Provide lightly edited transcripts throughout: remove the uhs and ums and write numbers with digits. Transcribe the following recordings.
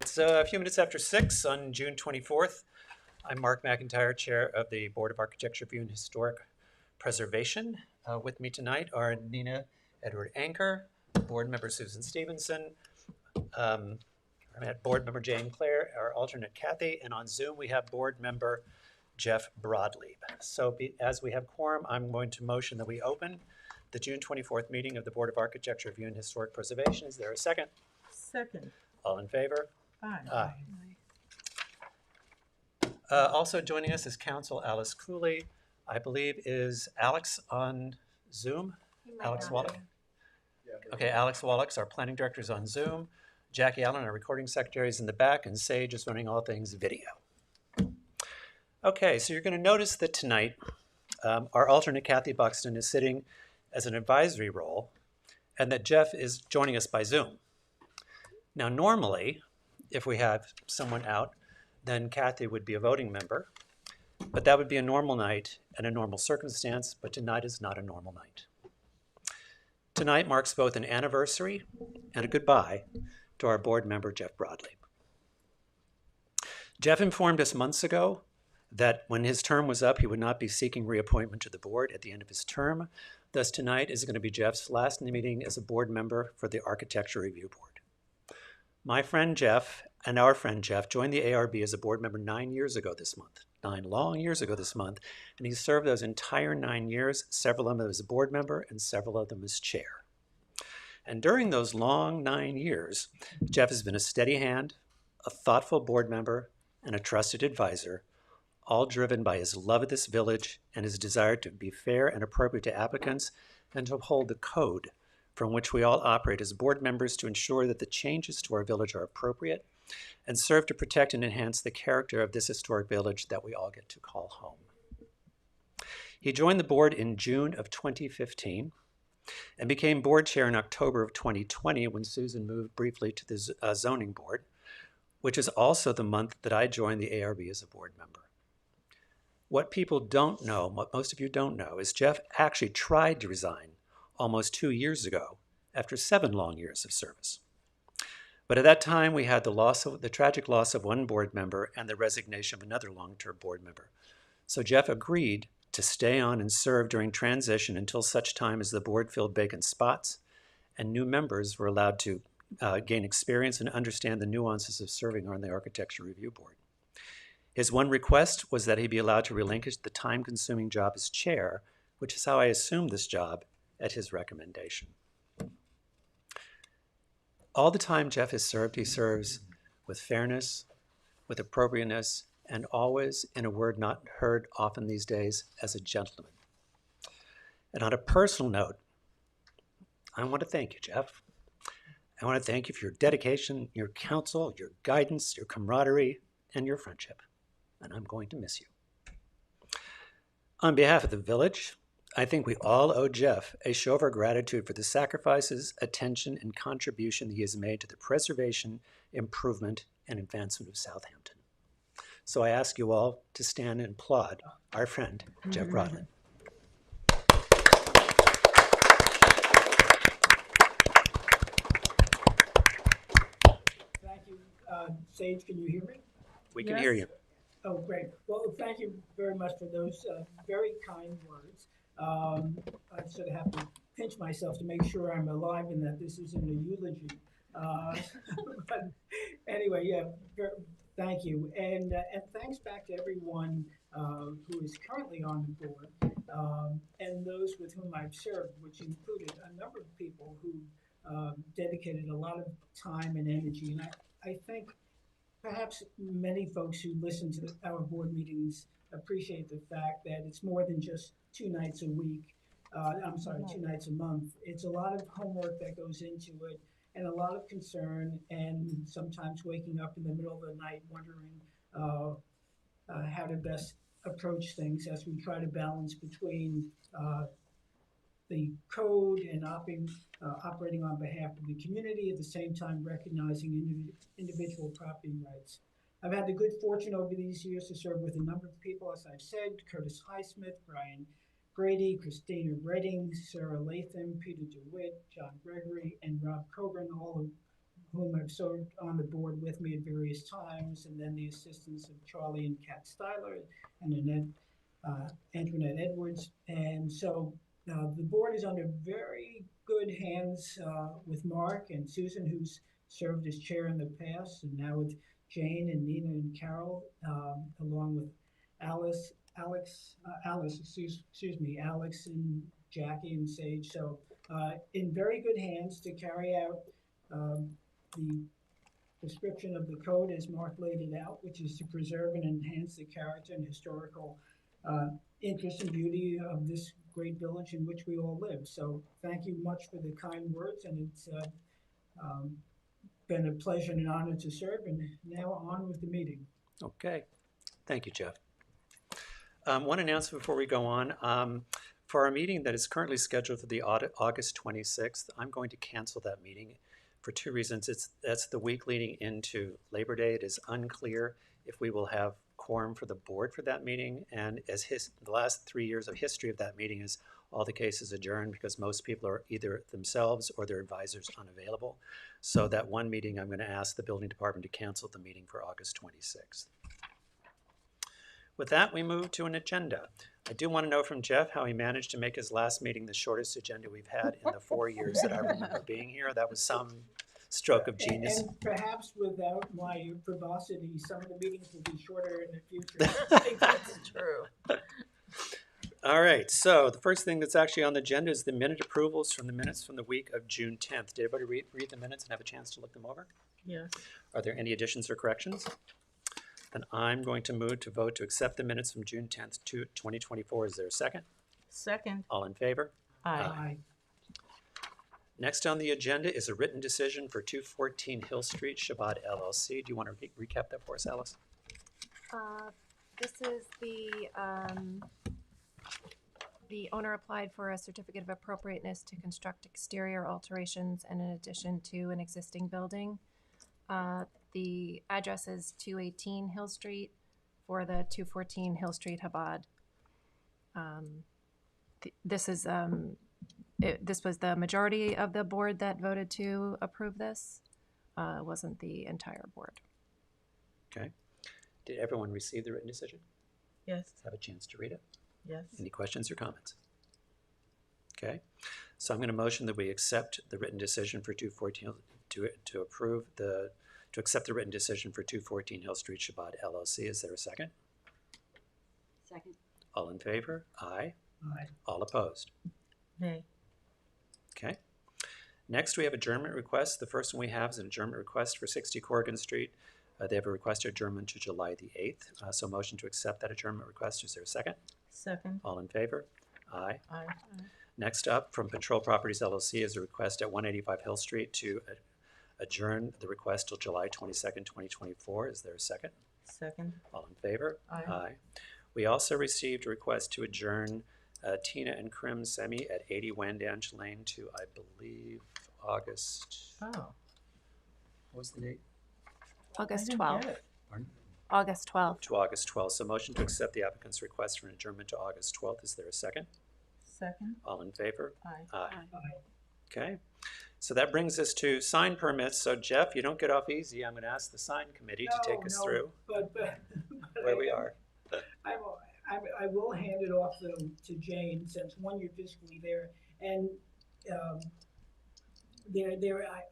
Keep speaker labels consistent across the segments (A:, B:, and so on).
A: It's a few minutes after 6 on June 24th. I'm Mark McIntyre, Chair of the Board of Architecture Review and Historic Preservation. With me tonight are Nina Edward Anker, Board Member Susan Stevenson, Board Member Jane Clare, our alternate Kathy, and on Zoom we have Board Member Jeff Broadleib. So as we have quorum, I'm going to motion that we open the June 24th meeting of the Board of Architecture Review and Historic Preservation. Is there a second?
B: Second.
A: All in favor?
B: Aye.
A: Aye. Also joining us is Council Alice Cooley. I believe is Alex on Zoom? Alex Wallach? Yeah. Okay, Alex Wallach, our planning director, is on Zoom. Jackie Allen, our recording secretary, is in the back, and Sage is running all things video. Okay, so you're going to notice that tonight our alternate Kathy Buxton is sitting as an advisory role, and that Jeff is joining us by Zoom. Now, normally, if we have someone out, then Kathy would be a voting member, but that would be a normal night and a normal circumstance, but tonight is not a normal night. Tonight marks both an anniversary and a goodbye to our board member, Jeff Broadleib. Jeff informed us months ago that when his term was up, he would not be seeking reappointment to the board at the end of his term. Thus, tonight is going to be Jeff's last meeting as a board member for the Architecture Review Board. My friend Jeff and our friend Jeff joined the ARB as a board member 9 years ago this month, 9 long years ago this month, and he served those entire 9 years, several of them as a board member and several of them as chair. And during those long 9 years, Jeff has been a steady hand, a thoughtful board member, and a trusted advisor, all driven by his love of this village and his desire to be fair and appropriate to applicants and to uphold the code from which we all operate as board members to ensure that the changes to our village are appropriate and serve to protect and enhance the character of this historic village that we all get to call home. He joined the board in June of 2015 and became board chair in October of 2020 when Susan moved briefly to the zoning board, which is also the month that I joined the ARB as a board member. What people don't know, what most of you don't know, is Jeff actually tried to resign almost 2 years ago after 7 long years of service. But at that time, we had the tragic loss of one board member and the resignation of another long-term board member. So Jeff agreed to stay on and serve during transition until such time as the board filled vacant spots and new members were allowed to gain experience and understand the nuances of serving on the Architecture Review Board. His one request was that he be allowed to relinquish the time-consuming job as chair, which is how I assumed this job at his recommendation. All the time Jeff has served, he serves with fairness, with appropriateness, and always, in a word not heard often these days, as a gentleman. And on a personal note, I want to thank you, Jeff. I want to thank you for your dedication, your counsel, your guidance, your camaraderie, and your friendship. And I'm going to miss you. On behalf of the village, I think we all owe Jeff a show of our gratitude for the sacrifices, attention, and contribution that he has made to the preservation, improvement, and advancement of Southampton. So I ask you all to stand and applaud our friend, Jeff Broadleib.
B: Thank you. Sage, can you hear me?
A: We can hear you.
B: Oh, great. Well, thank you very much for those very kind words. I sort of have to pinch myself to make sure I'm alive and that this isn't a eulogy. But anyway, yeah, thank you. And thanks back to everyone who is currently on the board and those with whom I've served, which included a number of people who dedicated a lot of time and energy. And I think perhaps many folks who listen to our board meetings appreciate the fact that it's more than just 2 nights a week. 2 nights a month. It's a lot of homework that goes into it and a lot of concern and sometimes waking up in the middle of the night wondering how to best approach things as we try to balance between the code and operating on behalf of the community, at the same time recognizing individual property rights. I've had the good fortune over these years to serve with a number of people, as I've said: Curtis Highsmith, Brian Grady, Christina Redding, Sarah Latham, Peter DeWitt, John Gregory, and Rob Coburn, all whom have served on the board with me at various times, and then the assistance of Charlie and Kat Styler and Antoinette Edwards. And so the board is under very good hands with Mark and Susan, who's served as chair in the past, and now with Jane and Nina and Carol, along with Alex and Jackie and Sage. So in very good hands to carry out the description of the code as Mark laid it out, which is to preserve and enhance the character and historical interest and beauty of this great village in which we all live. So thank you much for the kind words, and it's been a pleasure and an honor to serve. And now on with the meeting.
A: Okay. Thank you, Jeff. One announcement before we go on. For our meeting that is currently scheduled for the August 26th, I'm going to cancel that meeting for two reasons. That's the week leading into Labor Day. It is unclear if we will have quorum for the board for that meeting, and as the last 3 years of history of that meeting is all the cases adjourned because most people are either themselves or their advisors unavailable. So that one meeting, I'm going to ask the building department to cancel the meeting for August 26th. With that, we move to an agenda. I do want to know from Jeff how he managed to make his last meeting the shortest agenda we've had in the 4 years that I remember being here. That was some stroke of genius.
B: And perhaps without my verbosity, some of the meetings will be shorter in the future. I think that's
C: True.
A: All right, so the first thing that's actually on the agenda is the minute approvals from the minutes from the week of June 10th. Did everybody read the minutes and have a chance to look them over?
C: Yes.
A: Are there any additions or corrections? Then I'm going to move to vote to accept the minutes from June 10th, 2024. Is there a second?
C: Second.
A: All in favor?
C: Aye.
B: Aye.
A: Next on the agenda is a written decision for 214 Hill Street, Shabbat LLC. Do you want to recap that for us, Alice?
D: This is the owner applied for a certificate of appropriateness to construct exterior alterations and an addition to an existing building. The address is 218 Hill Street for the 214 Hill Street Chabad. This was the majority of the board that voted to approve this. It wasn't the entire board.
A: Okay. Did everyone receive the written decision?
C: Yes.
A: Have a chance to read it?
C: Yes.
A: Any questions or comments? Okay. So I'm going to motion that we accept the written decision for 214 to accept the written decision for 214 Hill Street Shabbat LLC. Is there a second?
E: Second.
A: All in favor? Aye.
B: Aye.
A: All opposed?
C: Nay.
A: Okay. Next, we have adjournment requests. The first one we have is an adjournment request for 60 Corrigan Street. They have a request to adjournment to July the 8th. So motion to accept that adjournment request. Is there a second?
C: Second.
A: All in favor? Aye.
C: Aye.
A: Next up, from Patrol Properties LLC, is a request at 185 Hill Street to adjourn the request till July 22nd, 2024. Is there a second?
C: Second.
A: All in favor?
C: Aye.
A: We also received a request to adjourn Tina and Krim Semi at 80 Wandange Lane to, I believe, August.
C: Oh.
A: What was the date?
D: August
C: I didn't
D: 12th.
C: get it.
A: Pardon?
D: August 12th.
A: To August 12th. So motion to accept the applicant's request for an adjournment to August 12th. Is there a second?
C: Second.
A: All in favor?
C: Aye.
A: Aye.
B: Aye.
A: Okay. So that brings us to sign permits. So Jeff, you don't get off easy. I'm going to ask the sign committee to take us through
B: But
A: where we are.
B: I will hand it off though to Jane, since one, you're physically there, and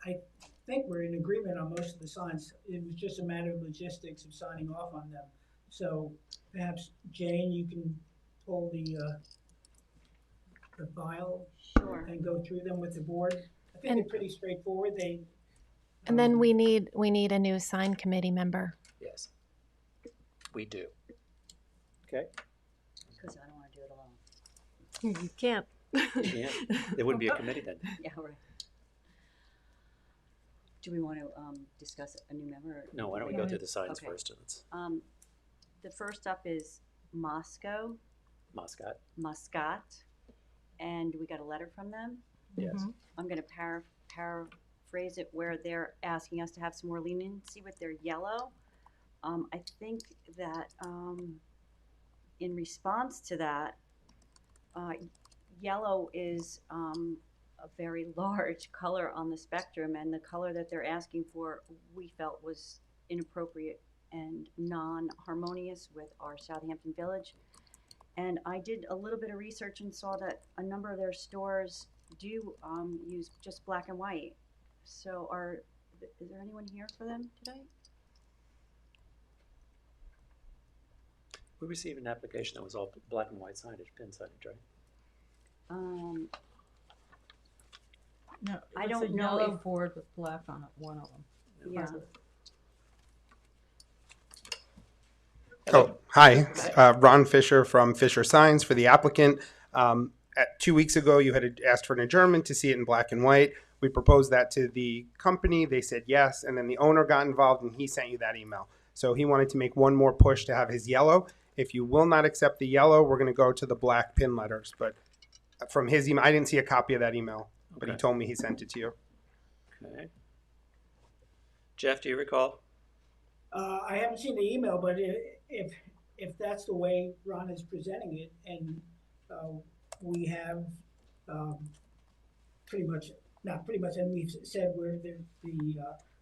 B: I think we're in agreement on most of the signs. It was just a matter of logistics of signing off on them. So perhaps Jane, you can pull the file
E: Sure.
B: and go through them with the board. I think
D: And-
B: they're pretty straightforward.
D: And then we need a new sign committee member.
A: Yes, we do. Okay.
E: Because I don't want to do it alone.
D: You can't.
A: Yeah. There wouldn't be a committee then.
E: Yeah, right. Do we want to discuss a new member? Or
A: No, why don't we go through the signs
E: Okay.
A: first? Let's
E: The first up is Moscow,
A: Muscat.
E: and we got a letter from them.
A: Yes.
D: Mhm.
E: I'm going to paraphrase it where they're asking us to have some more leniency with their yellow. I think that in response to that, yellow is a very large color on the spectrum, and the color that they're asking for, we felt was inappropriate and non-harmonious with our Southampton Village. And I did a little bit of research and saw that a number of their stores do use just black and white. So is there anyone here for them today?
A: We received an application that was all black and white signage, pin signage, right?
C: No,
E: I
C: it's
E: don't
C: a
E: know
C: yellow
E: if-
C: board with black on it, one of them.
E: Yeah.
F: Oh, hi. Ron Fisher from Fisher Signs for the applicant. 2 weeks ago, you had asked for an adjournment to see it in black and white. We proposed that to the company. They said yes, and then the owner got involved, and he sent you that email. So he wanted to make one more push to have his yellow. If you will not accept the yellow, we're going to go to the black pin letters. But from his email, I didn't see a copy of that email, but he
A: Okay.
F: told me he sent it to you.
A: Okay. Jeff, do you recall?
B: I haven't seen the email, but if that's the way Ron is presenting it, and we have pretty much, not pretty much, and we've said where the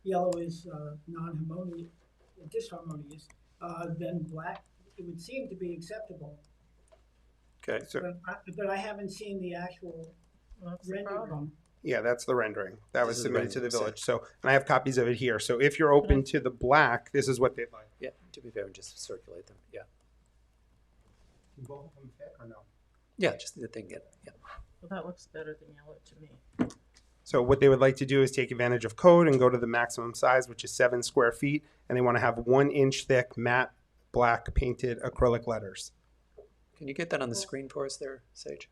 B: yellow is non-harmonious, disharmonious, then black, it would seem to be acceptable.
A: Okay.
F: So,
B: But I haven't seen the actual
C: Well, that's the
B: rendering.
C: problem.
F: yeah, that's the rendering. That
A: This
F: was
A: is the
F: submitted to the
A: rendering,
F: village. So, and I have copies of it here. So if you're open to the black, this is what they'd like.
A: Yeah, to be fair, and just circulate them. Yeah.
F: Can both of them fit or no?
A: Yeah, just the thing. Yeah.
C: Well, that looks better than yellow to me.
F: So what they would like to do is take advantage of code and go to the maximum size, which is 7 square feet, and they want to have 1 inch thick matte black painted acrylic letters.
A: Can you get that on the screen for us there, Sage?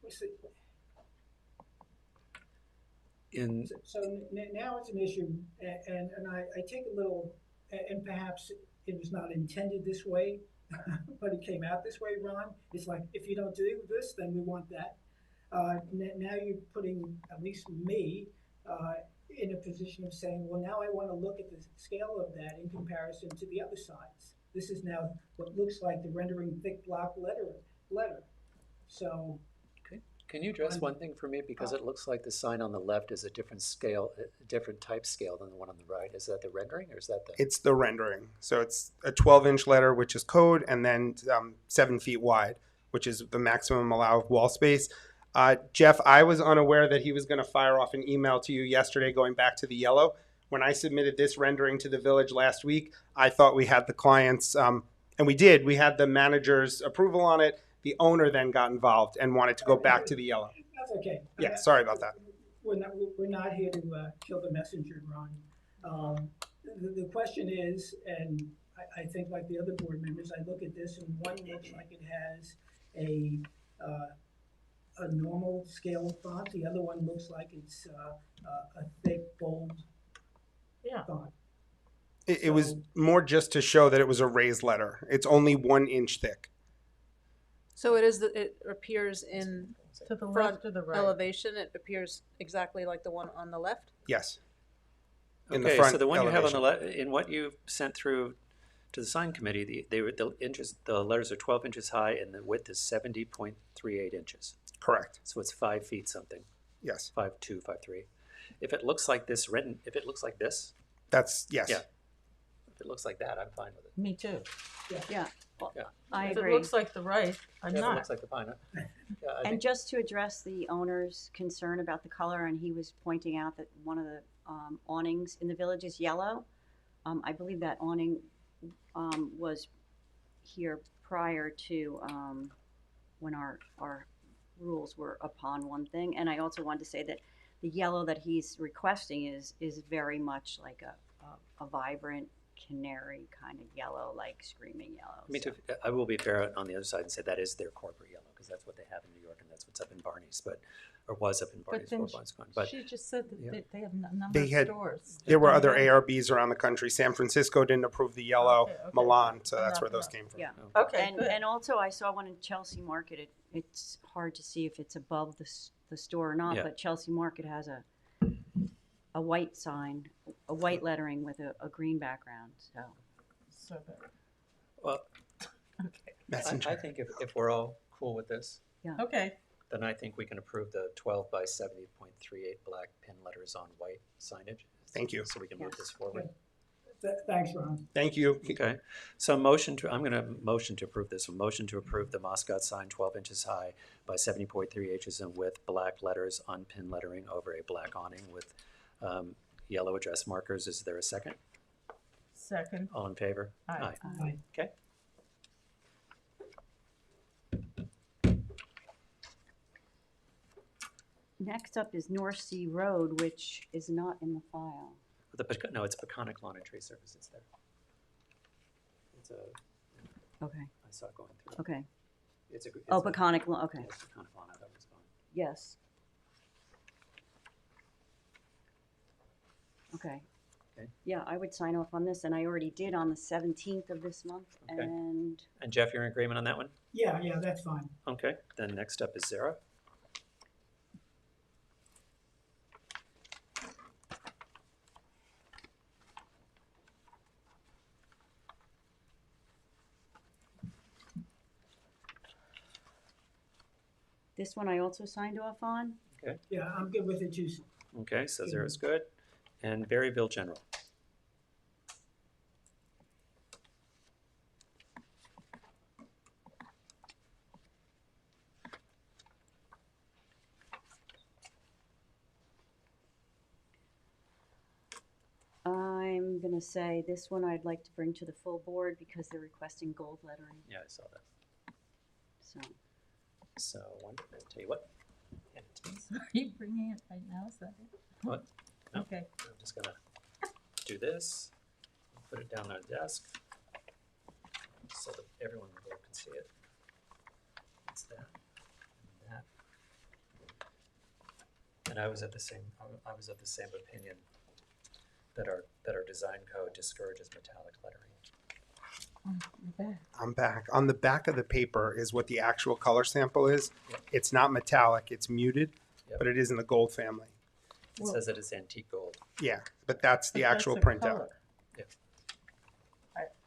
B: We see.
A: In
B: So now it's an issue, and I take a little, and perhaps it was not intended this way, but it came out this way, Ron. It's like, if you don't do this, then we want that. Now you're putting at least me in a position of saying, well, now I want to look at the scale of that in comparison to the other sides. This is now what looks like the rendering thick block letter. So
A: Can you address one thing for me? Because it looks like the sign on the left is a different scale, a different type scale than the one on the right. Is that the rendering or is that the?
F: It's the rendering. So it's a 12-inch letter, which is code, and then 7 feet wide, which is the maximum allowed wall space. Jeff, I was unaware that he was going to fire off an email to you yesterday going back to the yellow. When I submitted this rendering to the village last week, I thought we had the clients, and we did. We had the manager's approval on it. The owner then got involved and wanted to go back to the yellow.
B: that's okay.
F: Yeah, sorry about that.
B: We're not here to kill the messenger, Ron. The question is, and I think like the other board members, I look at this and one looks like it has a normal scale font. The other one looks like it's a thick, bold
C: Yeah.
B: font.
F: It was more just to show that it was a raised letter. It's only 1 inch thick.
G: So it appears in
C: To the
G: front
C: left or the right?
G: elevation, it appears exactly like the one on the left?
F: Yes. In the
A: Okay,
F: front
A: so the one you have on the
F: elevation.
A: in what you sent through to the sign committee, the letters are 12 inches high and the width is 70.38 inches.
F: Correct.
A: So it's 5 feet something,
F: Yes.
A: 5'2", 5'3". If it looks like this written, if it looks like this,
F: That's, yes.
A: Yeah. if it looks like that, I'm fine with it.
C: Me too.
E: Yeah, well,
A: Yeah.
E: I
C: If
E: agree.
C: it looks like the right, I'm
A: Yeah, if it
C: not.
A: looks like the pine. Yeah, I
E: And
A: think,
E: just to address the owner's concern about the color, and he was pointing out that one of the awnings in the village is yellow. I believe that awning was here prior to when our rules were upon one thing. And I also wanted to say that the yellow that he's requesting is very much like a vibrant canary kind of yellow, like screaming yellow.
A: I mean, I will be fair on the other side and say that is their corporate yellow because that's what they have in New York and that's what's up in Barney's, or was up in
C: But
A: Barney's
C: then
A: before Barney's gone. But
C: she just said that
A: Yeah.
C: they have a number
F: They
C: of
F: had-
C: stores.
F: There were
C: They've
F: other
C: done that.
F: ARBs around the country. San Francisco didn't approve the yellow.
C: Okay, okay.
F: Milan, so
C: I'm
F: that's
C: not-
F: where those
C: no.
F: came from.
E: Yeah.
C: Okay, good.
E: And also I saw one in Chelsea Market. It's hard to see if it's above the store or not,
A: Yeah.
E: but Chelsea Market has a white sign a white lettering with a green background, so.
C: So good.
A: Well,
C: Okay.
F: Messenger.
A: I think if we're all cool with this,
C: Okay.
A: then I think we can approve the 12 by 70.38 black pin letters on white signage.
F: Thank you.
A: So we can move this forward.
B: Thanks, Ron.
F: Thank you.
A: Okay, so I'm gonna motion to approve this. A motion to approve the Moscot sign 12 inches high by 70.3 inches in width, black letters on pin lettering over a black awning with yellow address markers. Is there a second?
C: Second.
A: All in favor?
C: Aye.
B: Aye.
A: Okay.
E: Next up is North Sea Road, which is not in the file.
A: No, it's Peconic Lawn and Tree Services there. It's a,
E: Okay,
A: I saw it going through.
E: okay.
A: It's a.
E: Oh, Peconic, okay,
A: Yes, Peconic Lawn, I thought it was fine.
E: yes. Okay.
A: Okay.
E: Yeah, I would sign off on this, and I already did on the 17th of this month,
A: Okay.
E: and
A: And Jeff, you're in agreement on that one?
B: Yeah, that's fine.
A: Okay, then next up is Zara.
E: this one I also signed off on.
B: Yeah, I'm good with it too.
A: Okay, so Zara's good. And Berryville General.
E: I'm gonna say this one I'd like to bring to the full board because they're requesting gold lettering,
A: Yeah, I saw that.
E: so.
A: So, I'll tell you what. Hand it to me.
C: So are you bringing it right now? Is that it?
A: What? No.
C: Okay.
A: I'm just gonna do this, put it down on the desk, so that everyone in the board can see it. It's that, and that. And I was of the same opinion that our design code discourages metallic lettering.
C: You're back.
F: I'm back. On the back of the paper is what the actual color sample is.
A: Yep.
F: It's not metallic, it's muted,
A: Yep.
F: but it is in the gold family.
A: It
C: Well-
A: says it is antique gold.
F: Yeah, but that's the
C: But
F: actual
C: that's a
F: printout.
C: color.
A: Yeah.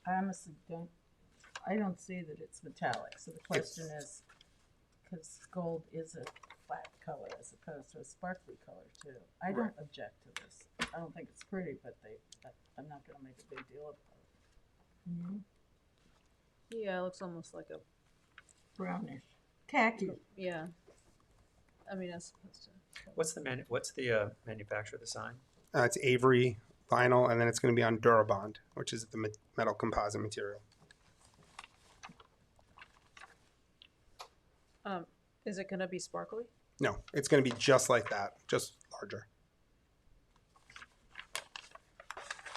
C: I honestly don't see that it's metallic, so the question is, because gold is a flat color as opposed to a sparkly color too. I don't
F: Right.
C: object to this. I don't think it's pretty, but I'm not gonna make a big deal about it. Mm-hmm.
G: Yeah, it looks almost like a,
C: Brownish. Khaki.
G: yeah. I mean, as opposed to.
A: What's the manufacturer of the sign?
F: It's Avery vinyl, and then it's going to be on Durabond, which is the metal composite material.
G: Is it gonna be sparkly?
F: No, it's going to be just like that, just larger.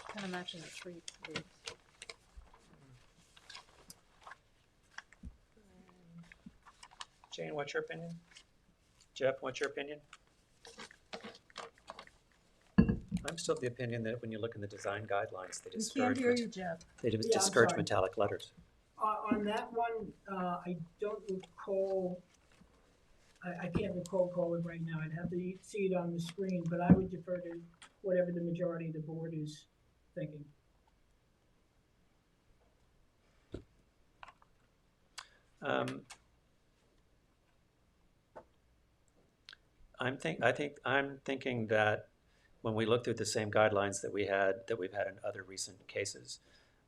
G: Kind of matching the tree leaves.
A: Jane, what's your opinion? Jeff, what's your opinion? I'm still of the opinion that when you look in the design guidelines, they
C: We can't
A: discourage,
C: hear you, Jeff.
A: they
B: I'm
A: discourage
B: sorry.
A: metallic letters.
B: On that one, I don't recall, I can't recall it right now. I'd have to see it on the screen, but I would defer to whatever the majority of the board is thinking.
A: I'm thinking that when we look through the same guidelines that we've had in other recent cases,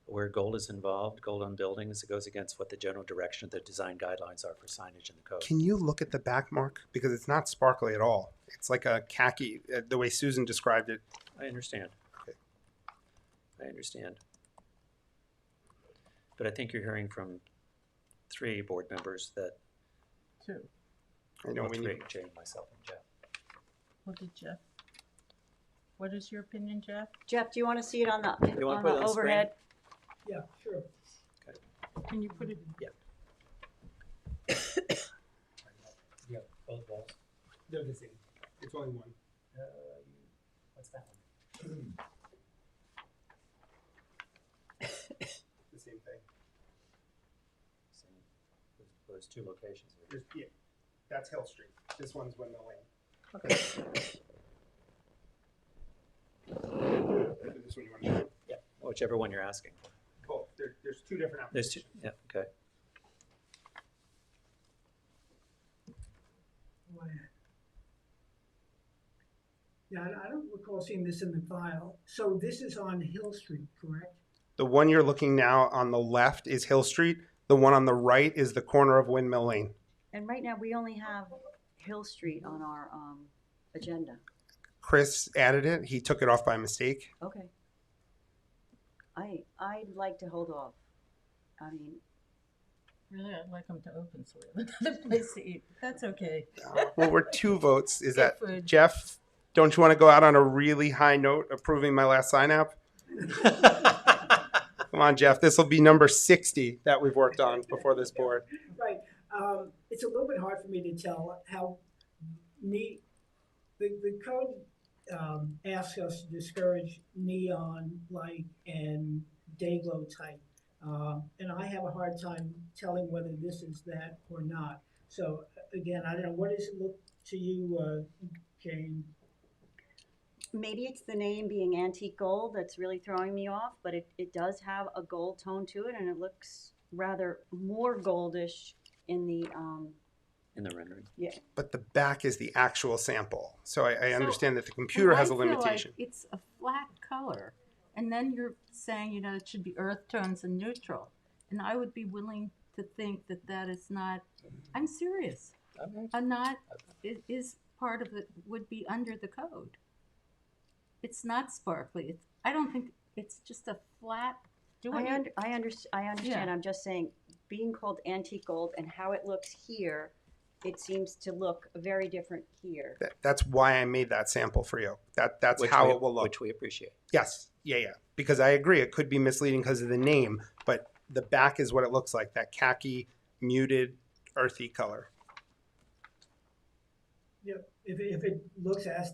A: where gold is involved, gold on buildings, it goes against what the general direction of the design guidelines are for signage in the code.
F: Can you look at the back mark? Because it's not sparkly at all. It's like a khaki, the way Susan described it.
A: I understand.
F: Okay.
A: I understand. But I think you're hearing from 3 board members that,
C: Two.
F: I know
A: well,
F: we
A: 3,
F: need,
A: Jane, myself, and Jeff.
C: What did Jeff? What is your opinion, Jeff?
E: Jeff, do you want to see it on the,
A: You wanna
E: on
A: put it
E: the
A: on the screen?
E: overhead?
B: Yeah, sure.
C: Can you put it?
A: Yeah, both walls.
F: they're the same. It's only one.
A: What's that one?
F: The same thing.
A: There's 2 locations here.
F: There's, yeah, that's Hill Street. This one's Windmill Lane.
G: Okay.
F: one you want to do?
A: Yeah, whichever one you're asking.
F: Both. There's two different
A: There's two,
F: applications.
A: yeah, okay.
B: Yeah, I don't recall seeing this in the file. So this is on Hill Street, correct?
F: The one you're looking now on the left is Hill Street. The one on the right is the corner of Windmill Lane.
E: And right now, we only have Hill Street on our agenda.
F: Chris added it. He took it off by mistake.
E: Okay. I'd like to hold off. I mean,
C: Really, I'd like them to open so we have another place to eat. That's okay.
F: Well, we're 2 votes. Is that
C: Good food.
F: Jeff? Don't you want to go out on a really high note approving my last sign app? Come on, Jeff. This will be number 60 that we've worked on before this board.
B: Right. It's a little bit hard for me to tell how neat, the code asks us to discourage neon light and day glow type. And I have a hard time telling whether this is that or not. So again, I don't know, what does it look to you, Jane?
E: maybe it's the name being antique gold that's really throwing me off, but it does have a gold tone to it, and it looks rather more goldish in the
A: rendering.
F: But the back is the actual sample. So I
C: So-
F: understand that the computer has a
C: And I feel like
F: limitation.
C: it's a flat color, and then you're saying, you know, it should be earth tones and neutral. And I would be willing to think that that is not, I'm serious, it is part of it, would be under the code. It's not sparkly. I don't think, it's just a flat,
E: I understand.
C: Yeah.
E: I'm just saying, being called antique gold and how it looks here, it seems to look very different here.
F: That's why I made that sample for you. That's
A: Which
F: how
A: we-
F: it will look.
A: Which we appreciate.
F: Yes, yeah. Because I agree, it could be misleading because of the name, but the back is what it looks like, that khaki, muted, earthy color.
B: Yep, if it looks as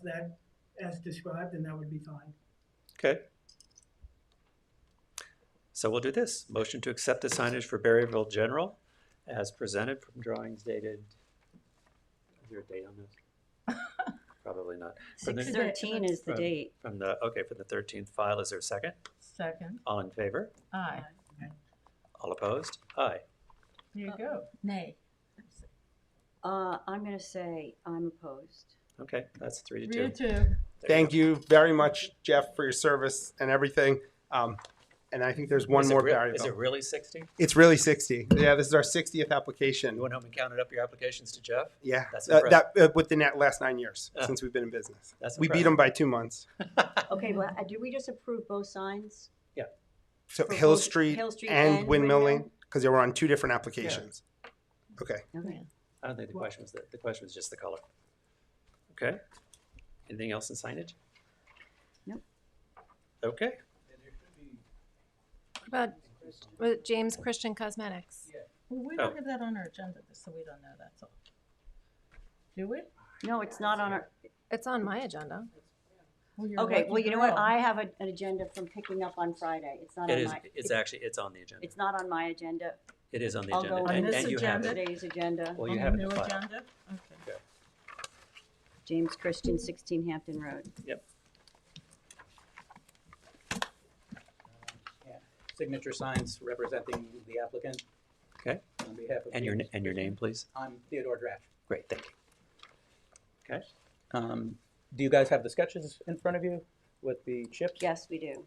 B: described, then that would be fine.
A: Okay. So we'll do this. Motion to accept the signage for Berryville General as presented from drawings dated, is there a date on this? Probably not. From the-
E: 6/13 is the
A: from-
E: date.
A: From the, okay, for the 13th file, is there a second?
C: second,
A: All in favor?
C: aye.
A: All opposed? Aye.
C: There you go. Nay.
E: I'm gonna say I'm opposed.
A: Okay, that's 3 to 2.
C: Three to two.
A: There
F: Thank
A: go.
F: you very much, Jeff, for your service and everything. And I think there's one
A: Is it
F: more
A: Is it
F: variable.
A: really 60?
F: It's really 60. Yeah, this is our 60th application.
A: You went home and counted up your applications to Jeff?
F: Yeah,
A: That's
F: with the last 9 years since we've been in business.
A: That's
F: We beat
A: impressive.
F: them by 2 months.
E: Okay, well, did we just approve both signs?
F: So
E: For
F: Hill
E: both
F: Street,
E: Hill Street
F: and
E: and
F: Windmill
E: Windmill?
F: Lane, because they were on 2 different applications. Okay.
E: Okay.
A: I don't think the question was that. The question was just the color. Okay. Anything else in signage?
E: Nope.
A: Okay.
D: What about James Christian Cosmetics?
C: Well, we
A: Oh.
C: don't have that on our agenda, so we don't know, that's all. Do we?
E: No, it's not on our,
D: It's on my agenda.
C: Well, you're
E: okay,
C: lucky
E: well, you know what,
C: girl.
E: I have an agenda from picking up on Friday. It's not
A: It
E: on
A: is.
E: my,
A: It's actually. It's on the agenda.
E: it's not on my agenda.
A: It is on the
E: I'll
A: agenda,
E: go
C: on
A: and,
C: this
A: and you have
C: agenda.
A: it.
E: Today's agenda,
A: Well,
C: On
A: you
C: the
A: have it
C: new
A: in the file.
C: agenda? Okay.
E: James Christian, 16 Hampton Road.
H: Signature signs representing the applicant.
A: Okay.
H: On behalf of.
A: And your
H: James
A: and your name, please.
H: I'm Theodore Draft.
A: Great. Thank you. Okay.
H: Do you guys have the sketches in front of you with the chips?
E: Yes, we do.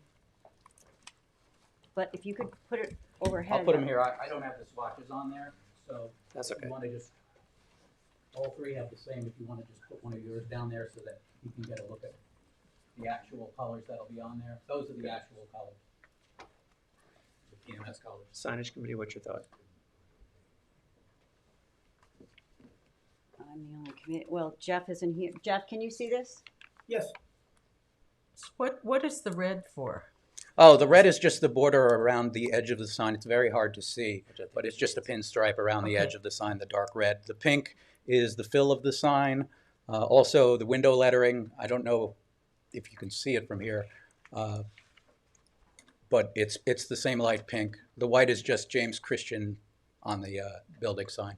E: But if you could put it overhead.
H: I'll put them here. I don't have the swatches on there, so
A: That's
H: if
A: okay.
H: you want to just, all three have the same, if you want to just put one of yours down there so that you can get a look at the actual colors that'll be on there. Those are the actual colors. The PMS colors.
A: Signage committee. What's your thought?
E: I'm the only committee, well, Jeff isn't here. Jeff, can you see this?
B: Yes,
C: What is the red for?
H: Oh, the red is just the border around the edge of the sign. It's very hard to see, but it's just a pinstripe around the edge of the sign, the dark red. The pink is the fill of the sign. Also, the window lettering, I don't know if you can see it from here, but it's the same light pink. The white is just James Christian on the building sign.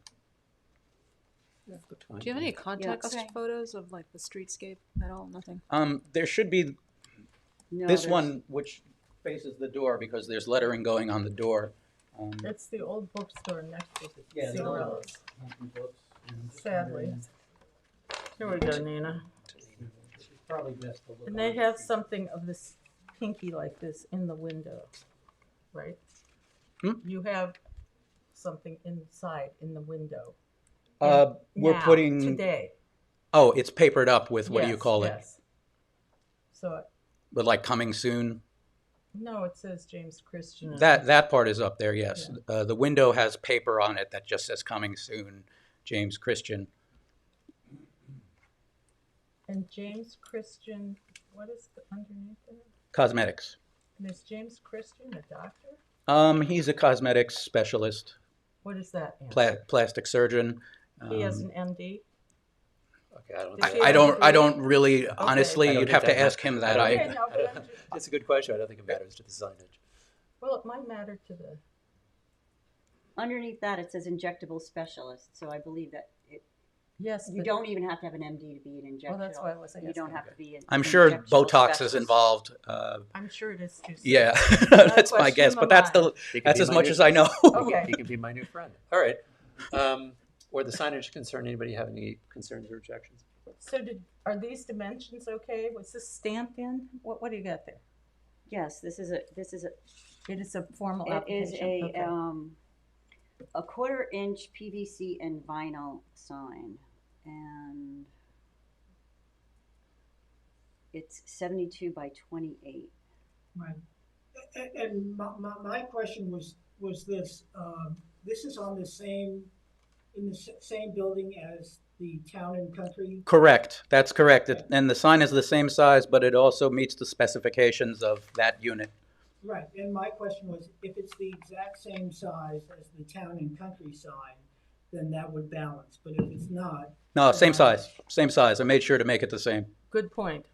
G: Do you have any context
E: okay.
G: photos of like the streetscape at all? Nothing?
H: There should be,
E: No,
H: This
E: there's-
H: one, which faces the door, because there's lettering going on the door.
C: It's the old bookstore next to the
H: Yeah, the
C: Cinderella's,
H: old-
C: sadly. Here we go, Nina.
H: Probably best to look
C: And they
H: on.
C: have something of this pinky like this in the window, right? You have something inside in the window.
H: We're
C: Now,
H: putting,
C: today.
H: oh, it's papered up with, what do you
C: Yes,
H: call it?
C: yes. So,
H: But like coming soon?
C: no, it says James Christian.
H: That part is up there, yes. The window has paper on it that just says coming soon, James Christian.
C: And James Christian, what is underneath there?
H: Cosmetics.
C: And is James Christian a doctor?
H: He's a cosmetics specialist,
C: What is that? Ann?
H: plastic surgeon.
C: He has an MD?
A: Okay, I don't
C: Does
A: think.
C: he
H: I
C: have
H: don't, I don't really, honestly,
A: I don't
H: you'd
A: think
H: have
A: that
H: to ask him that.
A: I don't
C: Okay,
A: think-
C: no, but I'm just,
A: It's a good question. I don't think it matters to the signage.
C: well, it might matter to the,
E: Underneath that, it says injectable specialist, so I believe that
C: yes,
E: you
C: but-
E: don't even have to have an MD to be an injector.
C: Well, that's why I was
E: You don't
C: asking.
E: have to be an
H: I'm sure
E: injectable
H: Botox is
E: specialist.
H: involved.
C: I'm sure it is too. soon.
H: Yeah, that's my
C: question
H: guess,
C: of
H: but that's
C: mine.
H: the,
A: He could
H: that's
A: be
H: as
A: my
H: much
A: new-
H: as I know.
C: Okay.
A: He can be my new friend. All right. Where the signage concerned, anybody have any concerns or objections?
C: So are these dimensions okay? Was this stamped in? What do you got there?
E: Yes, this is a,
C: It is a formal
E: it is
C: application.
E: a 1/4 inch PVC and vinyl sign, and it's 72 by 28.
B: Right. And my question was this, this is on the same, in the same building as the Town and Country?
H: Correct, that's correct. And the sign is the same size, but it also meets the specifications of that unit.
B: Right, and my question was, if it's the exact same size as the Town and Country sign, then that would balance, but if it's not.
H: No, same size, same size. I made sure to make it the same.
C: Good point.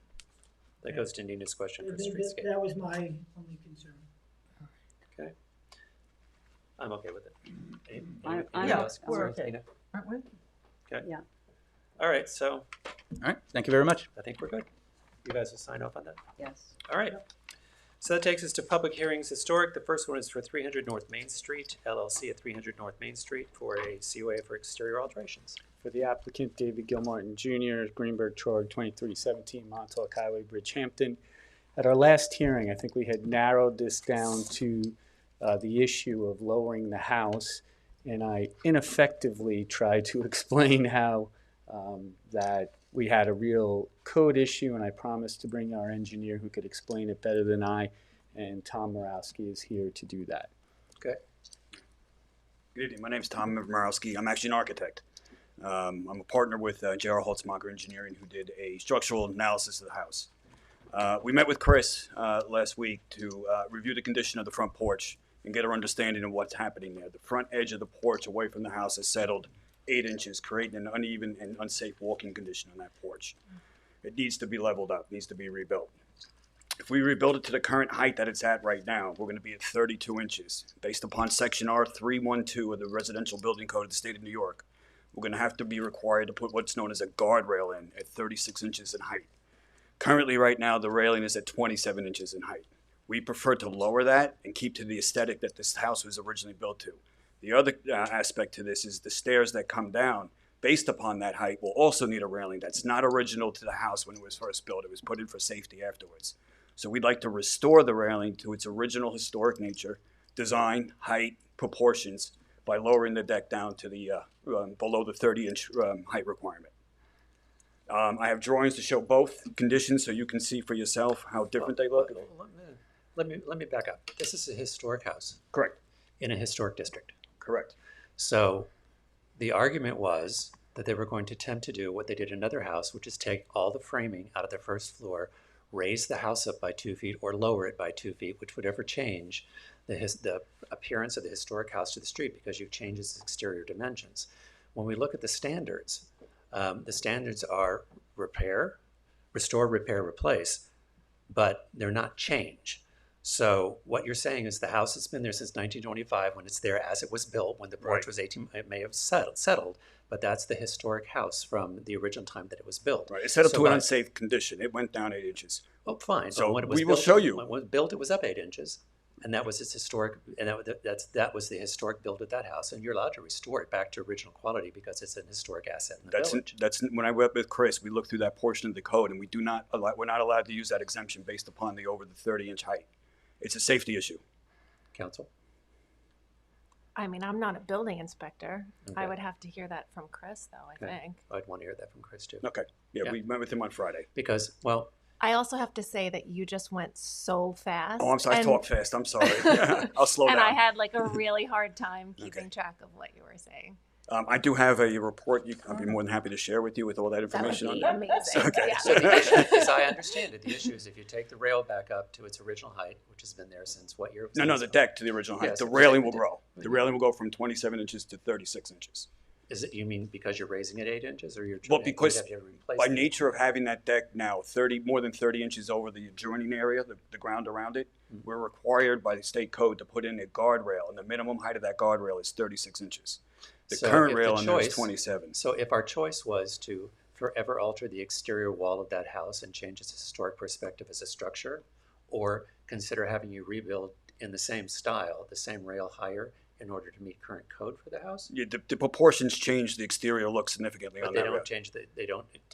A: That goes to Nina's question for
B: th-
A: streetscape.
B: That was my only concern.
A: Okay. I'm okay with it.
E: I'm-
A: Anyone
C: Yeah,
A: else?
C: we're
A: Concerns,
C: okay.
A: Nina?
C: Aren't we?
E: Yeah.
A: All right, so
H: All right, thank you very much.
A: I think we're good. You guys will sign off on that?
E: Yes.
A: All right. So that takes us to public hearings historic. The first one is for 300 North Main Street, LLC at 300 North Main Street for a COA for exterior alterations.
I: For the applicant, David Gilmartin Jr., Greenberg Trog, 2317 Montauk Highway, Bridgehampton. At our last hearing, I think we had narrowed this down to the issue of lowering the house, and I ineffectively tried to explain how that we had a real code issue, and I promised to bring our engineer who could explain it better than I, and Tom Morowski is here to do that.
A: Okay.
J: Good evening. My name is Tom Morowski. I'm actually an architect. I'm a partner with J.R. Holtzmacher Engineering, who did a structural analysis of the house. We met with Chris last week to review the condition of the front porch and get our understanding of what's happening there. The front edge of the porch away from the house has settled 8 inches, creating an uneven and unsafe walking condition on that porch. It needs to be leveled up, needs to be rebuilt. If we rebuild it to the current height that it's at right now, we're going to be at 32 inches. Based upon section R312 of the Residential Building Code of the State of New York, we're going to have to be required to put what's known as a guardrail in at 36 inches in height. Currently, right now, the railing is at 27 inches in height. We prefer to lower that and keep to the aesthetic that this house was originally built to. The other aspect to this is the stairs that come down based upon that height will also need a railing that's not original to the house when it was first built. It was put in for safety afterwards. So we'd like to restore the railing to its original historic nature, design, height, proportions, by lowering the deck down to the below the 30-inch height requirement. I have drawings to show both conditions so you can see for yourself how different they look.
A: Let me back up. This is a historic house
J: Correct.
A: in a historic district.
J: Correct.
A: So the argument was that they were going to attempt to do what they did in another house, which is take all the framing out of the first floor, raise the house up by 2 feet or lower it by 2 feet, which would ever change the appearance of the historic house to the street because you've changed its exterior dimensions. When we look at the standards are repair, restore, repair, replace, but they're not change. So what you're saying is the house has been there since 1925 when it's there as it was built, when the porch
J: Right.
A: was 18, it may have settled, but that's the historic house from the original time that it was built.
J: Right. It settled
A: So
J: to an
A: by-
J: unsafe condition. It went down 8 inches.
A: Oh, fine.
J: So
A: But when it was
J: we will
A: built-
J: show you.
A: When it was built, it was up 8 inches. And that was its historic, and that was the historic build of that house. And you're allowed to restore it back to original quality because it's an historic asset in the village.
J: That's when I went with Chris, we looked through that portion of the code, and we're not allowed to use that exemption based upon the over the 30-inch height. It's a safety issue.
A: Council?
D: I mean, I'm not a building inspector. I
A: Okay.
D: would have to hear that from Chris, though, I
A: Okay.
D: think.
A: I'd want to hear that from Chris too.
J: Okay. Yeah,
A: Yeah.
J: we met with him on Friday.
A: Because, well,
D: I also have to say that you just went so fast.
J: Oh, I'm sorry. I
D: and-
J: talk fast. I'm sorry. I'll slow
D: and
J: down.
D: I had like a really hard time keeping
J: Okay.
D: track of what you were saying.
J: I do have a report I'd be more than happy to share with you with all that
D: That would
J: information on
D: be
J: that.
D: amazing.
J: Okay.
D: Yeah.
A: so the issue, as I understand it, the issue is if you take the rail back up to its original height, which has been there since what year?
J: No, the deck to the original height.
A: Yes,
J: The
A: the
J: railing
A: deck.
J: will grow. The railing will go from 27 inches to 36 inches.
A: Is it, you mean because you're raising it 8 inches or you're
J: Well,
A: trying
J: because
A: to replace
J: by
A: it?
J: nature of having that deck now more than 30 inches over the adjoining area, the ground around it, we're required by the state code to put in a guardrail, and the minimum height of that guardrail is 36 inches. The
A: So
J: current
A: if the
J: rail in there is
A: choice-
J: 27.
A: So if our choice was to forever alter the exterior wall of that house and change its historic perspective as a structure, or consider having you rebuild in the same style, the same rail higher in order to meet current code for the house?
J: Yeah, the proportions change the exterior look significantly
A: But
J: on
A: they
J: that
A: don't
J: rail.
A: change they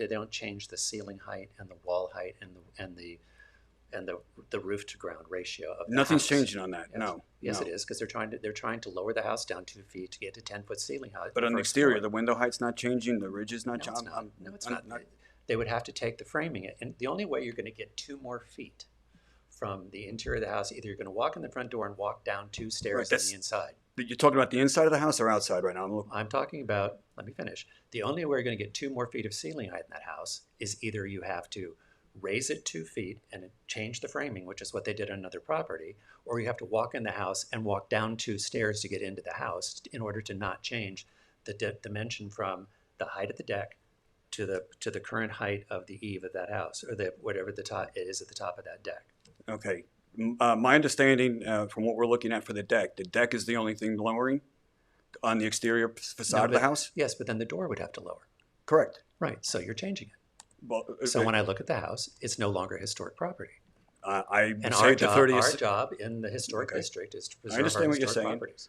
A: don't change the ceiling height and the wall height and the roof to ground ratio of the
J: Nothing's
A: house.
J: changing on that.
A: Yes.
J: No.
A: Yes,
J: no.
A: it is because they're trying to lower the house down 2 feet to get to 10-foot ceiling height.
J: But on the
A: first
J: exterior,
A: floor.
J: the window height's not changing. The ridge is not
A: No, it's
J: changing.
A: not. No, it's not. They would have to take the framing, and the only way you're going to get 2 more feet from the interior of the house, either you're going to walk in the front door and walk down 2 stairs on
J: that's-
A: the inside.
J: You're talking about the inside of the house or outside right now?
A: I'm talking about, let me finish. The only way you're going to get 2 more feet of ceiling height in that house is either you have to raise it 2 feet and change the framing, which is what they did on another property, or you have to walk in the house and walk down 2 stairs to get into the house in order to not change the dimension from the height of the deck to the current height of the eave of that house, or whatever the top it is at the top of that deck.
J: Okay. My understanding from what we're looking at for the deck is the only thing lowering on the exterior facade of the house?
A: Yes, but then the door would have to lower.
J: Correct.
A: Right, so you're changing it.
J: Well,
A: So when I look at the house, it's no longer historic property.
J: I would
A: And
J: say the 30
A: our
J: is.
A: job in the historic
J: Okay.
A: district is to
J: I
A: preserve our
J: understand what you're
A: historic
J: saying.
A: properties.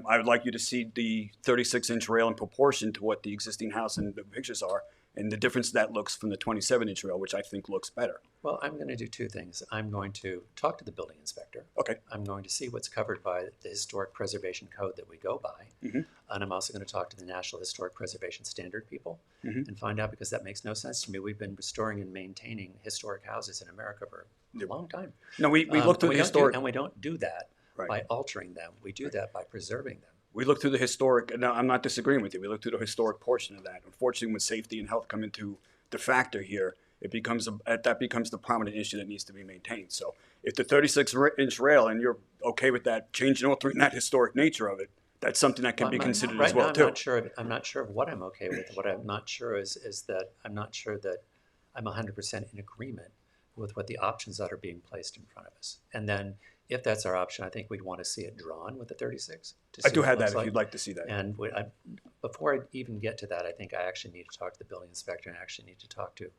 J: I would like you to see the 36-inch rail in proportion to what the existing house and the pictures are, and the difference that looks from the 27-inch rail, which I think looks better.
A: Well, I'm going to do 2 things. I'm going to talk to the building inspector.
J: Okay.
A: I'm going to see what's covered by the historic preservation code that we go by.
J: Mhm.
A: And I'm also going to talk to the National Historic Preservation Standard people
J: Mhm.
A: and find out, because that makes no sense to me. We've been restoring and maintaining historic houses in America for a long time.
J: No, we looked through the historic.
A: And we don't do that
J: Right.
A: by altering them. We do that by preserving them.
J: We looked through the historic. No, I'm not disagreeing with you. We looked through the historic portion of that. Unfortunately, when safety and health come into the factor here, it becomes that becomes the prominent issue that needs to be maintained. So, if the 36-inch rail and you're okay with that, changing altering that historic nature of it, that's something that can
A: Well,
J: be
A: I'm not-
J: considered
A: right
J: as well
A: now,
J: too.
A: I'm not sure of what I'm okay with. What I'm not sure is that I'm not sure that I'm 100% in agreement with what the options that are being placed in front of us. And then, if that's our option, I think we'd want to see it drawn with the 36. To
J: I
A: see
J: do
A: what it
J: have that
A: looks
J: if you'd like to see that.
A: And before I even get to that, I think I actually need to talk to the building inspector and I actually need to talk to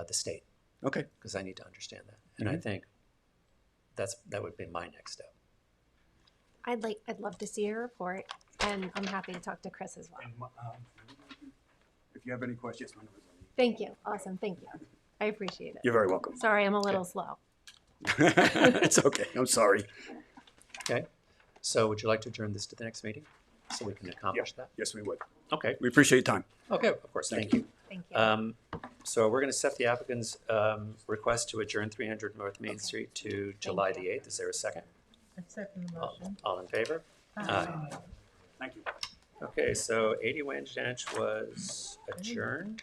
A: the state,
J: Okay.
A: because I need to understand that. And I think that would be my next step.
D: I'd love to see your report, and I'm happy to talk to Chris as well.
J: If you have any questions, my number's on
D: Thank you. Awesome. Thank you. I appreciate it.
J: You're very welcome.
D: Sorry, I'm a little slow.
J: It's okay. I'm sorry.
A: Okay? So would you like to adjourn this to the next meeting so we can accomplish that?
J: Yes, we would.
A: Okay.
J: We appreciate your time.
A: Okay, of course. Thank you.
D: Thank you.
A: So we're going to set the applicant's request to adjourn 300 North Main Street to July the 8th. Is there a second?
C: I second the motion.
A: All in favor? Aye.
J: Thank you.
A: Okay, so 80 Wandanch was adjourned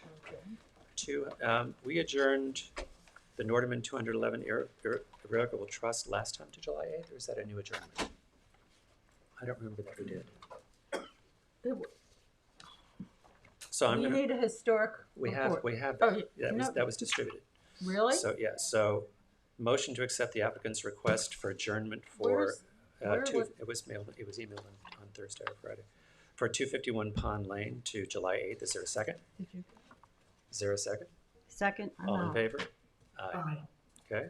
A: to, we adjourned the Norderman 211 Irrevocable Trust last time to July 8th, or is that a new adjournment? I don't remember that we did. So I'm
C: You
A: gonna,
C: need a historic
A: we
C: report.
A: have,
C: Oh, no.
A: that was distributed.
C: Really?
A: So, yeah, so motion to accept the applicant's request for adjournment for,
C: Where's- where was-
A: it was emailed on Thursday or Friday, for 251 Pond Lane to July 8th. Is there a second?
C: Did you?
A: Is there a second?
E: Second.
A: All in
C: No.
A: favor?
B: Aye.
A: Okay.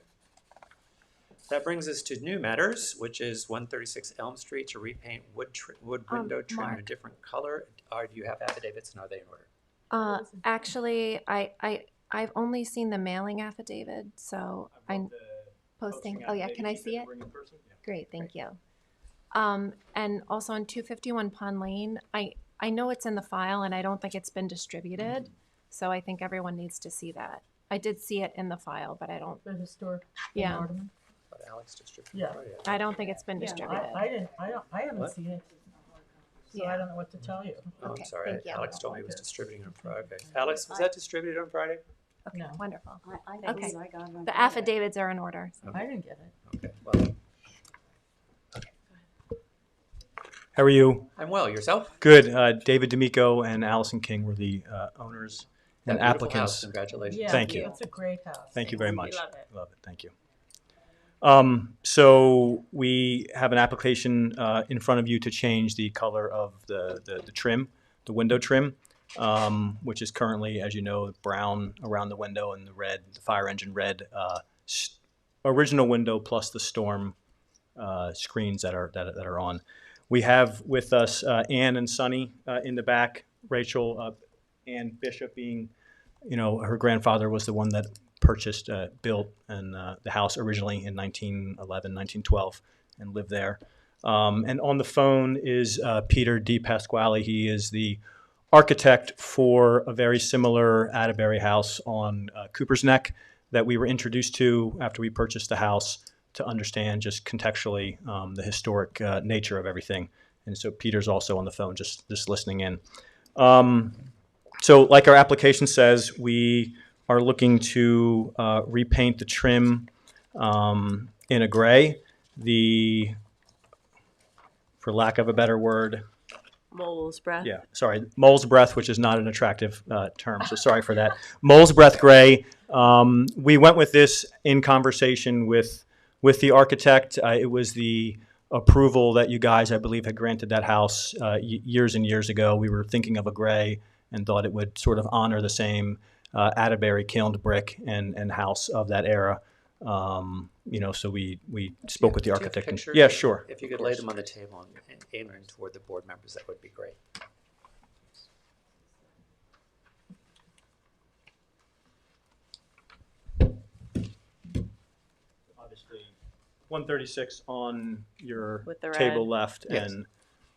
A: That brings us to new matters, which is 136 Elm Street to repaint wood window trim in a
D: Mark.
A: different color. Do you have affidavits and are they in order?
D: Actually, I've only seen the mailing affidavit, so I'm posting. Oh yeah, can I see it? Great, thank you. And also on 251 Pond Lane, I know it's in the file and I don't think it's been distributed, so I think everyone needs to see that. I did see it in the file, but I don't.
C: The historic.
D: Yeah.
C: Ornament.
A: But Alex distributed.
C: Yeah.
A: Friday.
D: I don't think it's been
E: Yeah,
D: distributed.
C: I haven't
A: What?
C: seen it, so
D: Yeah.
C: I don't know what to tell you.
A: Oh,
D: Okay,
A: I'm sorry.
D: thank you.
A: Alex told me it was distributing on Friday. Okay. Alex, was that distributed on Friday?
D: Okay,
C: No.
D: wonderful.
E: I
D: Okay.
E: believe I got it on
D: The
E: Friday.
D: affidavits are in order. so-
C: I didn't get it.
A: Okay. Well,
K: How are you?
A: I'm well. Yourself?
K: Good. David D'Amico and Allison King were the owners and
A: That beautiful house.
K: applicants.
A: Congratulations.
C: Yeah,
K: Thank you.
C: It's a great house.
K: Thank you very
C: We
K: much.
C: love it.
K: Love it. Thank you. So we have an application in front of you to change the color of the trim, the window trim, which is currently, as you know, brown around the window and the red, the fire engine red, original window plus the storm screens that are on. We have with us Ann and Sonny in the back. Rachel, Ann Bishop being, her grandfather was the one that purchased, built and the house originally in 1911, 1912 and lived there. And on the phone is Peter D. Pasquale. He is the architect for a very similar Atterbury house on Cooper's Neck that we were introduced to after we purchased the house to understand just contextually the historic nature of everything. And so Peter's also on the phone just listening in. So like our application says, we are looking to repaint the trim in a gray. For lack of a better word,
G: Mole's breath.
K: yeah, sorry, mole's breath, which is not an attractive term, so sorry for that. Mole's breath gray. We went with this in conversation with the architect. It was the approval that you guys, I believe, had granted that house years and years ago. We were thinking of a gray and thought it would sort of honor the same Atterbury kilned brick and house of that era. So we spoke with the
A: Do you have
K: architect. And,
A: pictures?
K: yeah, sure.
A: If you could lay them on the table and aim them toward the board members, that would be great.
K: Obviously, 136 on your
G: With the
K: table
G: red.
K: left
A: Yes.
K: and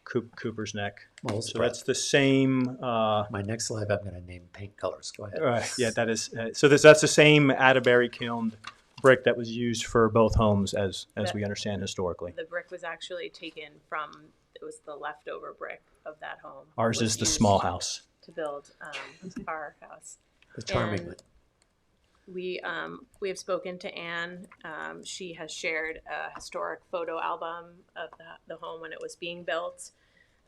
K: Cooper's Neck.
A: Mole's
K: So
A: breath.
K: that's the same.
A: My next slide, I'm going to name paint colors. Go ahead.
K: Yeah, that is. So that's the same Atterbury kilned brick that was used for both homes, as we understand historically.
G: The brick was actually taken from, it was the leftover brick of that home.
K: Ours
G: Was
K: is the
G: used
K: small house.
G: To build our house.
A: The charming
G: And
A: one.
G: We have spoken to Anne. She has shared a historic photo album of the home when it was being built.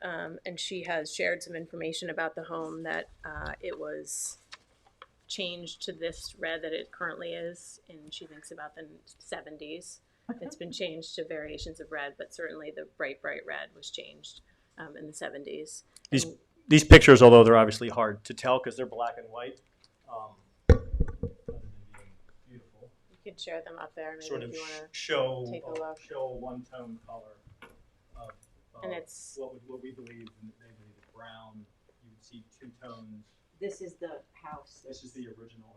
G: And she has shared some information about the home that it was changed to this red that it currently is. And she thinks about the 70s. It's been changed to variations of red, but certainly the bright red was changed in the 70s. And
K: These pictures, although they're obviously hard to tell because they're black and white, other than being beautiful,
G: you could share them up there maybe
K: sort
G: if
K: of
G: you want to.
K: show
G: take a look.
K: show one-tone color of
G: And it's-
K: what we believe and they believe is brown. You would see two tones.
E: This is the house.
K: This is the original.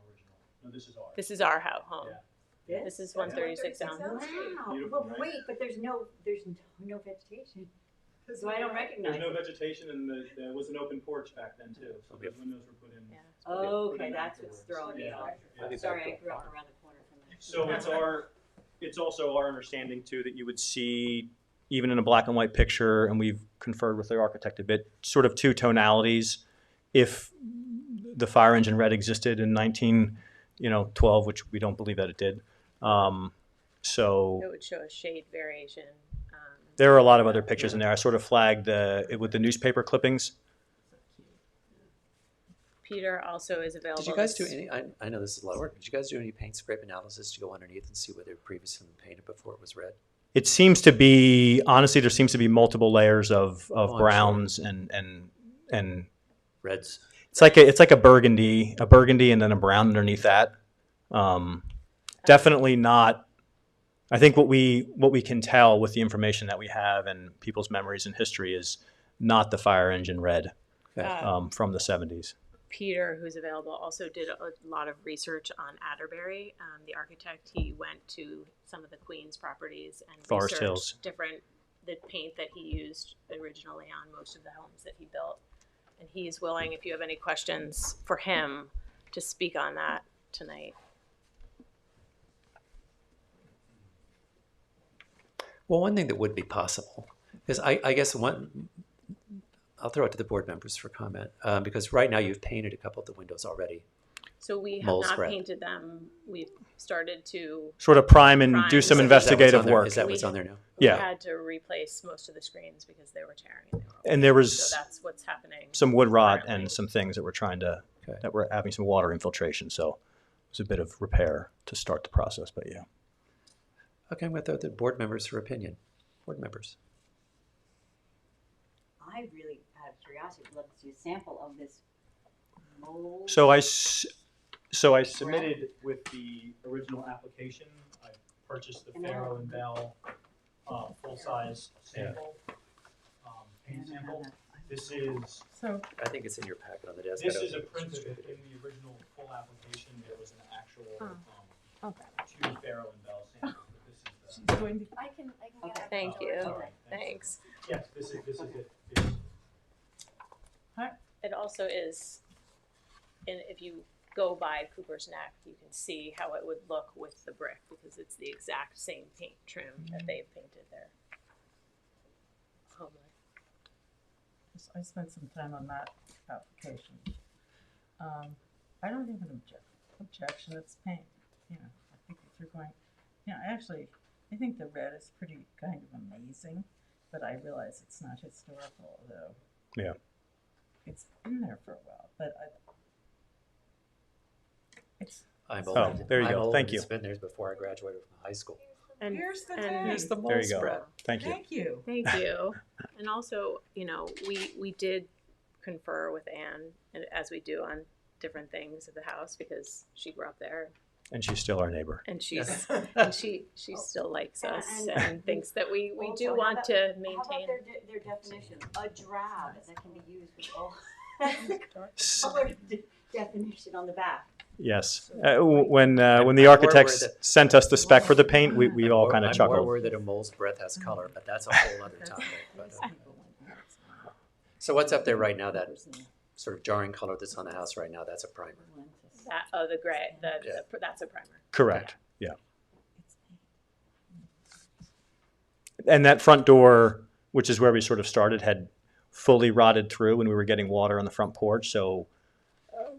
K: No, this is ours.
G: This is our home.
K: Yeah.
G: This is 136 Elm.
E: Wow,
K: Beautiful,
E: but
K: right?
E: wait, but there's no vegetation. So I don't recognize
K: There's no
E: it.
K: vegetation, and there was an open porch back then too. So the windows were put in.
G: Yeah.
E: Okay, that's what's throwing me
K: Yeah.
E: off.
K: Yeah.
E: Sorry, I grew up around the corner from there.
K: So it's also our understanding too that you would see, even in a black and white picture, and we've conferred with the architect a bit, sort of two tonalities. If the fire engine red existed in 1912, which we don't believe that it did. So
G: It would show a shade variation.
K: there are a lot of other pictures in there. I sort of flagged it with the newspaper clippings.
G: Peter also is available.
A: Did you guys
G: to
A: do any, I know this is a lot of work, did you guys do any paint scrape analysis to go underneath and see whether it previously been painted before it was red?
K: It seems to be, honestly, there seems to be multiple layers of
A: I'm
K: browns and
A: Reds.
K: it's like a burgundy and then a brown underneath that. definitely not. I think what we can tell with the information that we have and people's memories and history is not the fire engine red from the 70s.
G: Peter, who's available, also did a lot of research on Atterbury. The architect, he went to some of the Queens properties and
K: Forest
G: researched
K: Hills.
G: the paint that he used originally on most of the homes that he built. And he's willing, if you have any questions for him, to speak on that tonight.
A: Well, one thing that would be possible is I guess I'll throw it to the board members for comment, because right now you've painted a couple of the windows already.
G: So we have
A: Mold
G: not
A: spread.
G: painted them. We've started to,
K: Sort of prime and
G: Prime.
K: do some
G: Is
K: investigative work.
A: Is that what's on there now?
G: we
K: Yeah.
G: had to replace most of the screens because they were tearing. And,
K: And there was
G: so that's what's happening.
K: some wood rot
G: currently.
K: and some things that we're trying to,
A: Okay.
K: that we're having some water infiltration. So it was a bit of repair to start the process, but yeah.
A: Okay, I'm going to throw it to the board members for opinion. Board members.
E: I really, out of curiosity, would love to see a sample of this mold.
K: So I submitted with the original application. I purchased the Faro and Bell full-size sample, paint sample. This is
C: So,
A: I think it's in your packet on the desk.
K: this
A: I don't
K: is a
A: think
K: print
A: it's
K: of it. In
A: distributed.
K: the original full application, there was an actual
D: Okay.
K: 2 Faro and Bell samples. But this is
C: she's
K: the,
C: going to,
D: I can
E: Okay.
D: get
G: Thank you.
K: all right,
G: Thanks.
K: Yes, this is it.
G: It also is, and if you go by Cooper's Neck, you can see how it would look with the brick because it's the exact same paint trim that they've painted there.
C: I spent some time on that application. I don't have an objection, it's paint, you know, I think if you're going, you know, actually, I think the red is pretty kind of amazing, but I realize it's not historical, though.
K: Yeah.
C: It's been there for a while, but it's,
A: I'm
K: Oh,
A: old.
K: there you
A: I'm
K: go.
A: old,
K: Thank
A: and
K: you.
A: It's been there before I graduated from high school.
G: And,
C: here's the
G: and
C: thing.
A: Here's the
K: There
A: mold
K: you go.
A: spread.
K: Thank you.
C: Thank you.
G: Thank you. And also, you know, we did confer with Anne, and as we do on different things at the house, because she grew up there,
K: And she's still our neighbor.
G: and she's and she still likes us and thinks that we
E: Also,
G: do
E: how
G: want
E: about-
G: to
E: How about
G: maintain.
E: their definition? A drab that can be used with all. That's the color definition on the back.
K: Yes. When the architects sent us the spec for the paint, we all kind of
A: I'm more
K: chuckled.
A: worried that a mole's breath has color, but that's a whole other topic. But, so what's up there right now, that sort of jarring color that's on the house right now, that's a primer.
G: That, the gray, that's a primer.
K: Correct. Yeah. And that front door, which is where we sort of started, had fully rotted through when we were getting water on the front porch. So,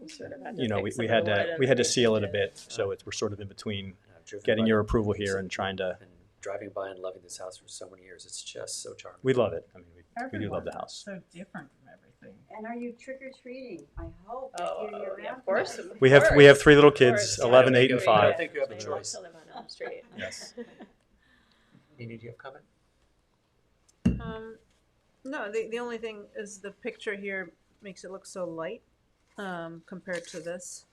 G: Sort of had to
K: you know,
G: fix
K: we
G: some of
K: had
G: the wood
K: to
G: and
K: we had to seal it a
G: repaint
K: bit. So we're sort of in between
A: And I've driven
K: getting
A: by
K: your approval here and trying to.
A: and driving by and loving this house for so many years. It's just so charming.
K: We love it. I mean, we do love the
C: Everyone
K: house.
C: is so different from everything.
E: And are you trick or treating? I hope that
G: Oh,
E: you're
G: yeah,
E: around
G: of course.
E: tonight.
K: We have 3 little kids,
G: course.
K: 11,
A: I don't
K: 8, and
A: think you- I
K: 5.
A: don't think you have a
G: They love
A: choice.
G: to live on Elm Street.
A: Yes. Nina, do you have a comment?
L: No, the only thing is the picture here makes it look so light compared to this.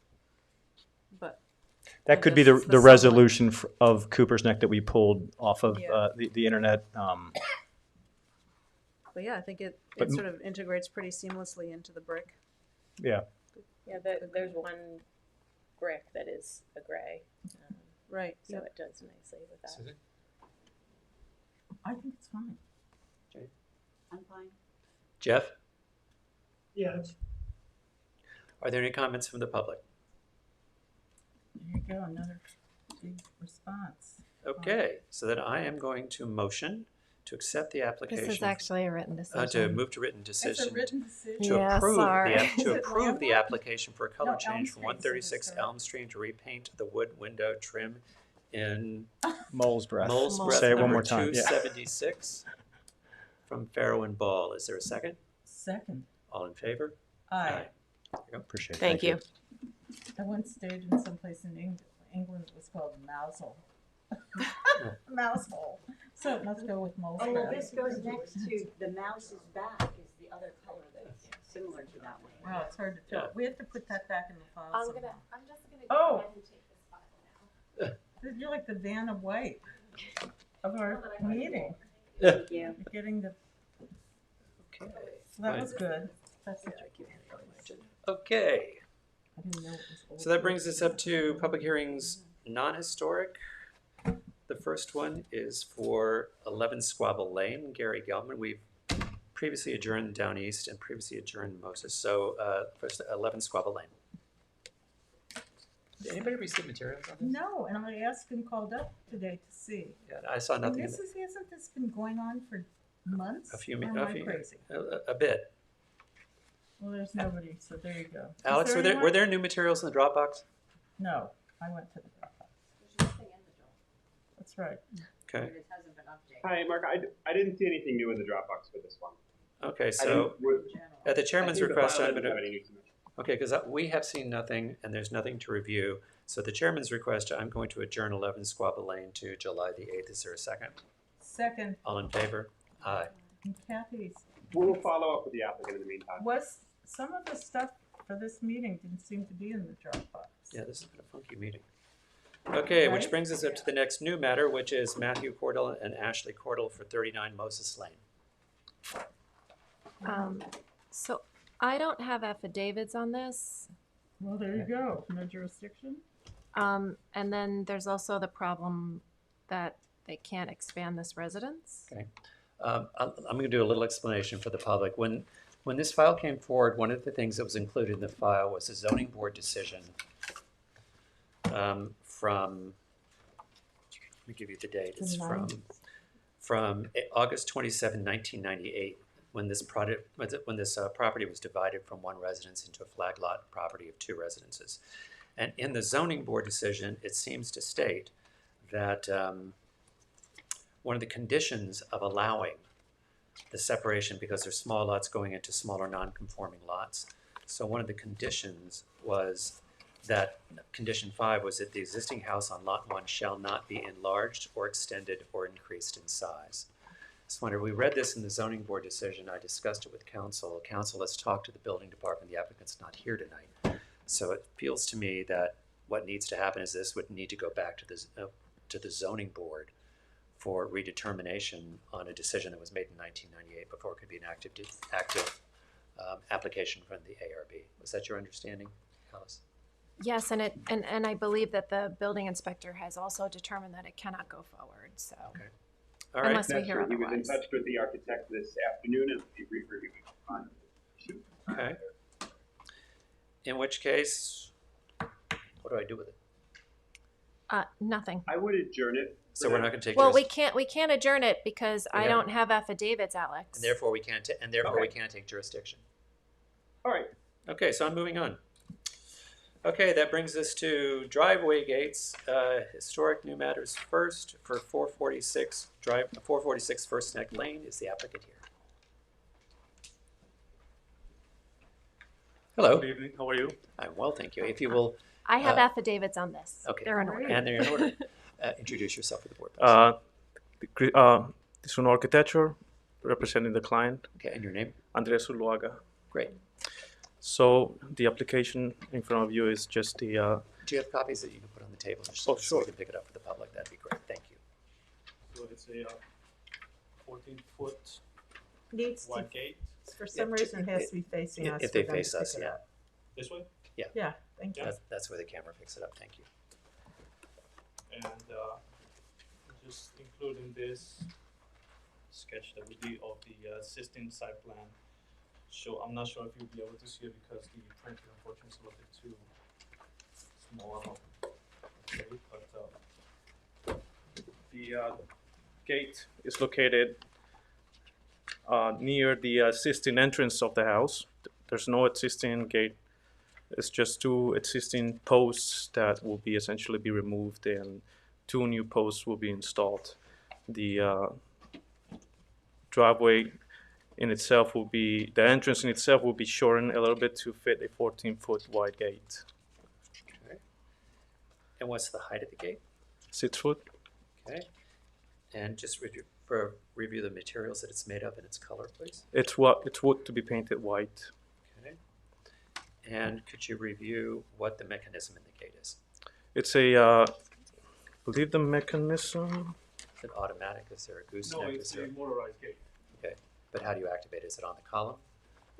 L: But
K: That could be
L: guess it's
K: the
L: the sunlight.
K: resolution of Cooper's Neck that we pulled off of
L: Yeah.
K: the internet.
L: but yeah, I think it
K: But
L: sort of integrates pretty seamlessly into the brick.
K: Yeah.
G: Yeah, there's one brick that is a gray,
L: Right.
G: so
L: Yep.
G: it does nicely with that.
A: Susan?
C: I think it's fine.
E: I'm fine.
A: Jeff,
B: Yeah,
A: are there any comments from the public?
C: There you go, another big response.
A: Okay, so then I am going to motion to accept the application.
D: This is actually a written
A: To
D: decision.
A: move to written
C: It's a
A: decision.
C: written decision.
A: To
D: Yeah,
A: approve
D: sorry.
A: the,
C: Is
A: to
C: it
A: approve the
C: Elm?
A: application for a color
C: No, Elm
A: change from
C: Street, so
A: 136
C: it's,
A: Elm Street to repaint the wood window trim in
K: Mole's breath.
A: Mole's
D: Mole's
A: Breath
K: Say it one
A: number
K: more time. Yeah.
A: 276 from Faro and Ball. Is there a second?
C: Second,
A: All in favor?
C: I
K: Appreciate it.
G: Thank you.
C: I once stayed in someplace in England that was called Mousehole. Mousehole. So it must go with mouse.
E: Oh, well, this goes next to the mouse's back is the other color that's similar to that one.
C: Wow, it's hard to tell.
A: Yeah.
C: We have to put that back in the file.
D: I'm
C: somehow.
D: just gonna
C: Oh.
D: go ahead and take this file now.
C: You're like the Vanna White of our meeting.
E: Thank you.
C: You're getting the,
A: Okay.
C: so that was good. That's such
A: Okay.
C: I didn't know it was old.
A: So that brings us up to public hearings non-historic. The first one is for 11 Squabble Lane, Gary Gelman. We've previously adjourned Down East and previously adjourned Moses. So first 11 Squabble Lane. Did anybody receive materials on this?
C: No, and I asked and called up today to see.
A: Yeah, I saw
C: And
A: nothing.
C: this is, hasn't this been going on for months?
A: A few,
C: Or am I crazy?
A: a bit.
C: Well, there's nobody, so there you go. Is
A: Alex, were
C: anyone?
A: there new materials in the Dropbox?
C: No, I went to the Dropbox. That's right.
A: Okay.
M: Hi, Mark. I didn't see anything new in the Dropbox for this one.
A: Okay, so at the chairman's request, I'm going to.
M: Any new submissions.
A: Okay, because we have seen nothing and there's nothing to review. So at the chairman's request, I'm going to adjourn 11 Squabble Lane to July the 8th. Is there a second?
C: Second,
A: All in favor? Aye.
C: and Kathy's,
M: We'll follow up with the applicant in the meantime.
C: was, some of the stuff for this meeting didn't seem to be in the Dropbox.
A: Yeah, this has been a funky meeting. Okay, which
C: Right?
A: brings us up to the next new matter, which is Matthew Cordell and Ashley Cordell for 39 Moses Lane.
D: So I don't have affidavits on this.
C: Well, there you go, no jurisdiction.
D: And then there's also the problem that they can't expand this residence.
A: Okay. I'm going to do a little explanation for the public. When this file came forward, one of the things that was included in the file was a zoning board decision from, let me give you the date, it's from August 27, 1998, when this property was divided from one residence into a flag lot property of two residences. And in the zoning board decision, it seems to state that one of the conditions of allowing the separation, because there's small lots going into smaller non-conforming lots, so one of the conditions was that, condition 5 was that the existing house on lot 1 shall not be enlarged or extended or increased in size. So when we read this in the zoning board decision, I discussed it with council. Council has talked to the building department. The applicant's not here tonight. So it feels to me that what needs to happen is this would need to go back to the zoning board for redetermination on a decision that was made in 1998 before it could be an active application from the ARB. Was that your understanding, Alice?
D: Yes, and I believe that the building inspector has also determined that it cannot go forward, so.
A: Okay. All right.
D: Unless we
M: That's
D: hear
M: true. He was in
D: otherwise.
M: touch with the architect this afternoon and he reviewed on it.
A: Okay. In which case, what do I do with it?
D: Nothing.
M: I would adjourn it.
A: So we're not going to take.
D: Well, we can't adjourn it because I
A: Yeah.
D: don't have affidavits, Alex.
A: And therefore we can't. We can't take jurisdiction.
M: All right.
A: Okay, so I'm moving on. Okay, that brings us to driveway gates. Historic new matters first for 446 First Neck Lane. Is the applicant here? Hello.
N: Good evening. How are you?
A: I'm well, thank you. If you will,
D: I have affidavits on this.
A: okay,
D: They're in order.
A: and they're in order. Introduce yourself for the board, please.
N: This is an architecture representing the client,
A: Okay, and your name?
N: Andres Zuluaga.
A: Great.
N: So the application in front of you is just the.
A: Do you have copies that you can put on the table? Just
N: Oh,
A: So
N: sure.
A: we can pick it up for the public. That'd be great. Thank you.
N: So it's a 14-foot
C: Needs to,
N: wide gate.
C: for some reason, it has to be facing us.
A: If they
C: for them to
A: face us,
C: pick it
A: yeah.
C: up.
N: This way.
C: Yeah, thank you.
A: That's where the camera picks it up. Thank you.
N: And just including this sketch that we did of the existing site plan. So I'm not sure if you'll be able to see it because the printer unfortunately is a little bit too small. Okay, but the gate is located near the existing entrance of the house. There's no existing gate. It's just two existing posts that will be essentially be removed and two new posts will be installed. The driveway in itself will be, the entrance in itself will be shortened a little bit to fit a 14-foot wide gate.
A: Okay. And what's the height of the gate?
N: 6 foot.
A: Okay. And just review the materials that it's made of and its color, please.
N: It's wood to be painted white.
A: Okay. And could you review what the mechanism in the gate is?
N: It's a believe the mechanism.
A: Is it automatic? Is there a gooseneck?
N: No,
A: Is
N: it's
A: there?
N: a motorized gate.
A: Okay, but how do you activate it? Is it on the column?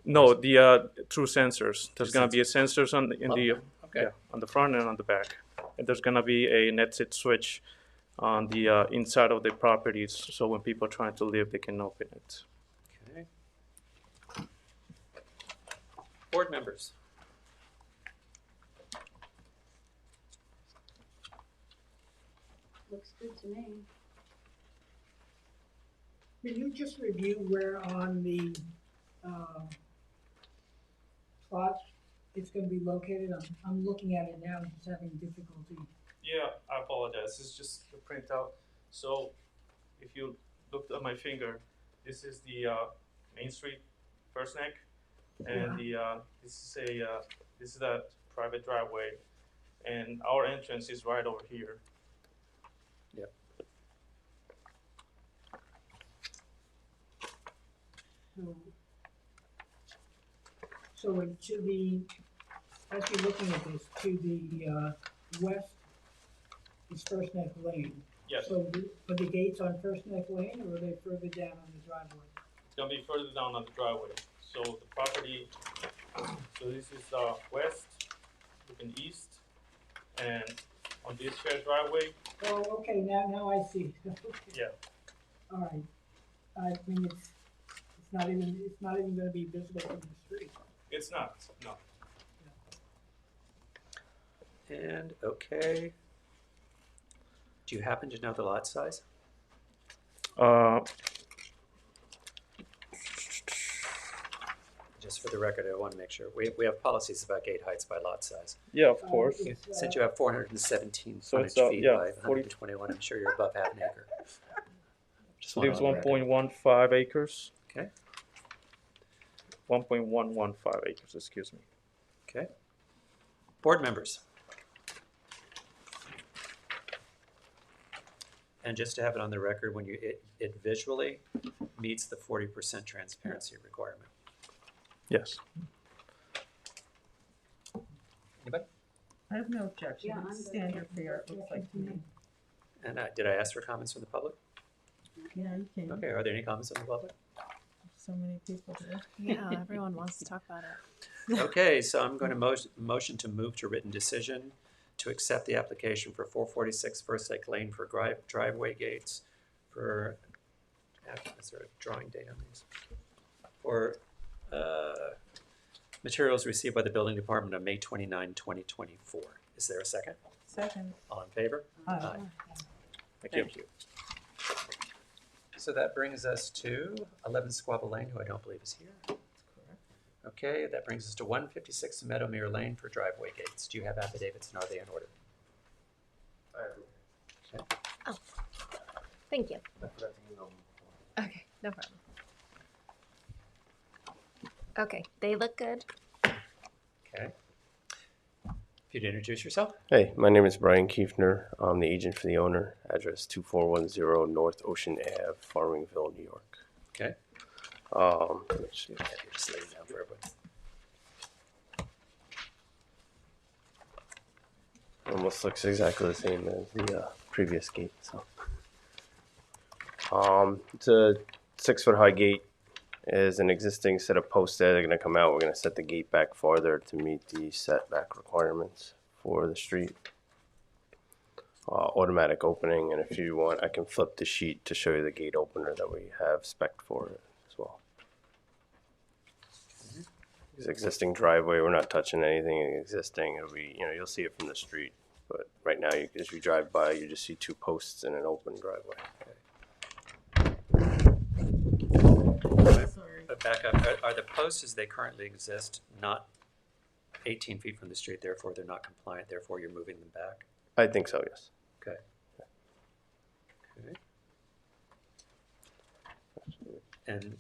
N: No, the through sensors. There's
A: Through
N: gonna be a sensors on the, in the
A: Okay.
N: yeah, on the front and on the back, and there's gonna be a NetSit switch on the inside of the properties, so when people are trying to live, they can open it.
A: Okay. Board members.
E: Looks good to me.
B: Can you just review where on the plot it's going to be located? I'm looking at it now, just having difficulty.
N: Yeah, I apologize. It's just the printout. So, if you looked at my finger, this is the Main Street First Neck, and this is that private driveway, and our entrance is right over here.
A: Yep.
B: So to the, as you're looking at this, to the west is First Neck Lane.
N: Yes.
B: So are the gates on First Neck Lane, or are they further down on the driveway?
N: It's gonna be further down on the driveway. So the property, so this is west, looking east, and on this shared driveway.
B: Oh, okay, now I see. Okay.
N: Yeah.
B: All right. I mean, it's not even going to be visible from the street.
N: It's not, no.
A: And okay. Do you happen to know the lot size? Just for the record, I want to make sure. We have policies about gate heights by lot size.
N: Yeah, of course.
A: Since you have 417
N: So
A: frontage
N: it's,
A: feet
N: yeah,
A: by 121, I'm sure you're above half an acre. Just want
N: Leaves
A: on the record.
N: 1.15 acres.
A: Okay.
N: 1.115 acres, excuse me.
A: Okay. Board members. And just to have it on the record, when it visually meets the 40% transparency requirement.
N: Yes.
A: Anybody?
C: I have no objection.
E: Yeah,
C: It's
E: I'm
C: standard fare, it looks like to me.
A: And did I ask for comments from the public?
C: Yeah, you can.
A: Okay, are there any comments from the public?
C: So many people here.
D: Yeah, everyone wants to talk about it.
A: Okay, so I'm going to motion to move to written decision to accept the application for 446 First Lake Lane for driveway gates for, is there a drawing date on these? For materials received by the building department on May 29, 2024. Is there a second?
C: Second.
A: All in favor?
C: Aye.
N: Thank you.
A: So that brings us to 11 Squabble Lane, who I don't believe is here. Okay, that brings us to 156 Meadowmere Lane for driveway gates. Do you have affidavits and are they in order?
D: Oh, thank you. Okay, no problem. Okay, they look good.
A: Okay. If you'd introduce yourself.
O: Hey, my name is Brian Kiefner. I'm the agent for the owner. Address 2410 North Ocean Ave, Farmingville, New York.
A: Okay.
O: Which
A: Just lay it down for everyone.
O: almost looks exactly the same as the previous gate. So, it's a 6-foot high gate. Is an existing set of posts there. They're going to come out. We're going to set the gate back farther to meet the setback requirements for the street. Automatic opening, and if you want, I can flip the sheet to show you the gate opener that we have spec'd for it as well. It's existing driveway. We're not touching anything existing. It'll be, you'll see it from the street, but right now, as you drive by, you just see 2 posts and an open driveway.
A: But back up, are the posts as they currently exist not 18 feet from the street, therefore they're not compliant, therefore you're moving them back?
O: I think so, yes.
A: Okay. Okay. And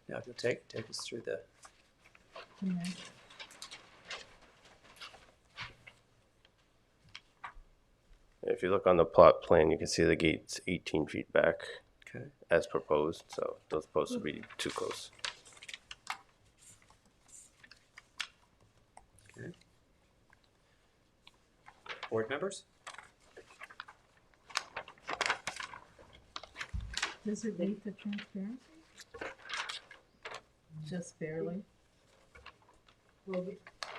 A: now if you'll take us through the,
C: Yeah.
O: If you look on the plot plan, you can see the gate's 18 feet back.
A: okay.
O: As proposed, so those posts would be too close.
A: Okay. Board members?
C: Does it meet the transparency? Just barely?
B: Well,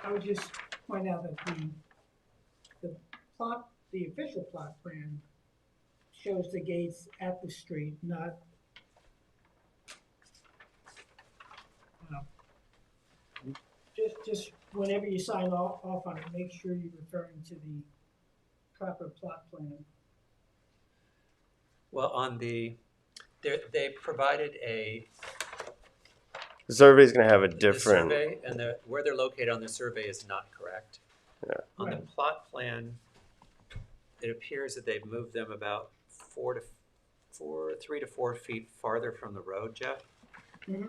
B: I would just point out that the official plot plan shows the gates at the street, not, just whenever you sign off on it, make sure you're referring to the proper plot plan.
A: Well, they provided
O: The survey's gonna have a
A: the
O: different.
A: survey, and where they're located on the survey is not correct.
O: Yeah.
A: On the
B: Right.
A: plot plan, it appears that they've moved them about 3 to 4 feet farther from the road, Jeff.
B: Yeah.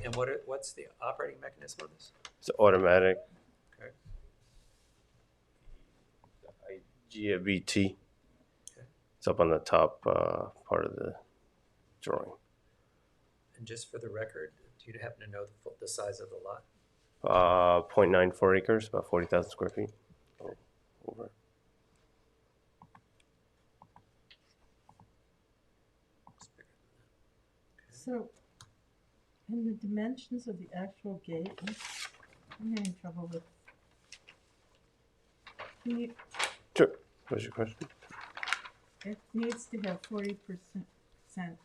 A: And what's the operating mechanism on this?
O: It's automatic.
A: Okay.
O: GBT.
A: Okay.
O: It's up on the top part of the drawing.
A: And just for the record, do you happen to know the size of the lot?
O: 0.94 acres, about 40,000 square feet. Over.
C: So, in the dimensions of the actual gate, I'm having trouble with. Can you,
O: Sure. What's your question?
C: it needs to have 40%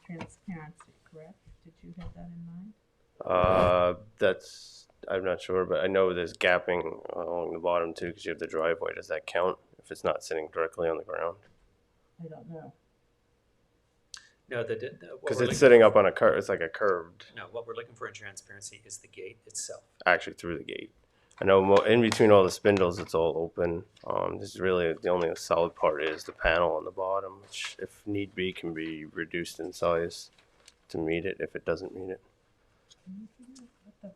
C: transparency, correct? Did you have that in mind?
O: I'm not sure, but I know there's gapping along the bottom too, because you have the driveway. Does that count if it's not sitting directly on the ground?
C: I don't know.
A: No,
O: Because it's sitting up on a curve. It's like a curved.
A: No, what we're looking for in transparency is the gate itself.
O: Actually, through the gate. I know in between all the spindles, it's all open. This is really the only solid part is the panel on the bottom, which, if need be, can be reduced in size to meet it if it doesn't meet it.
C: What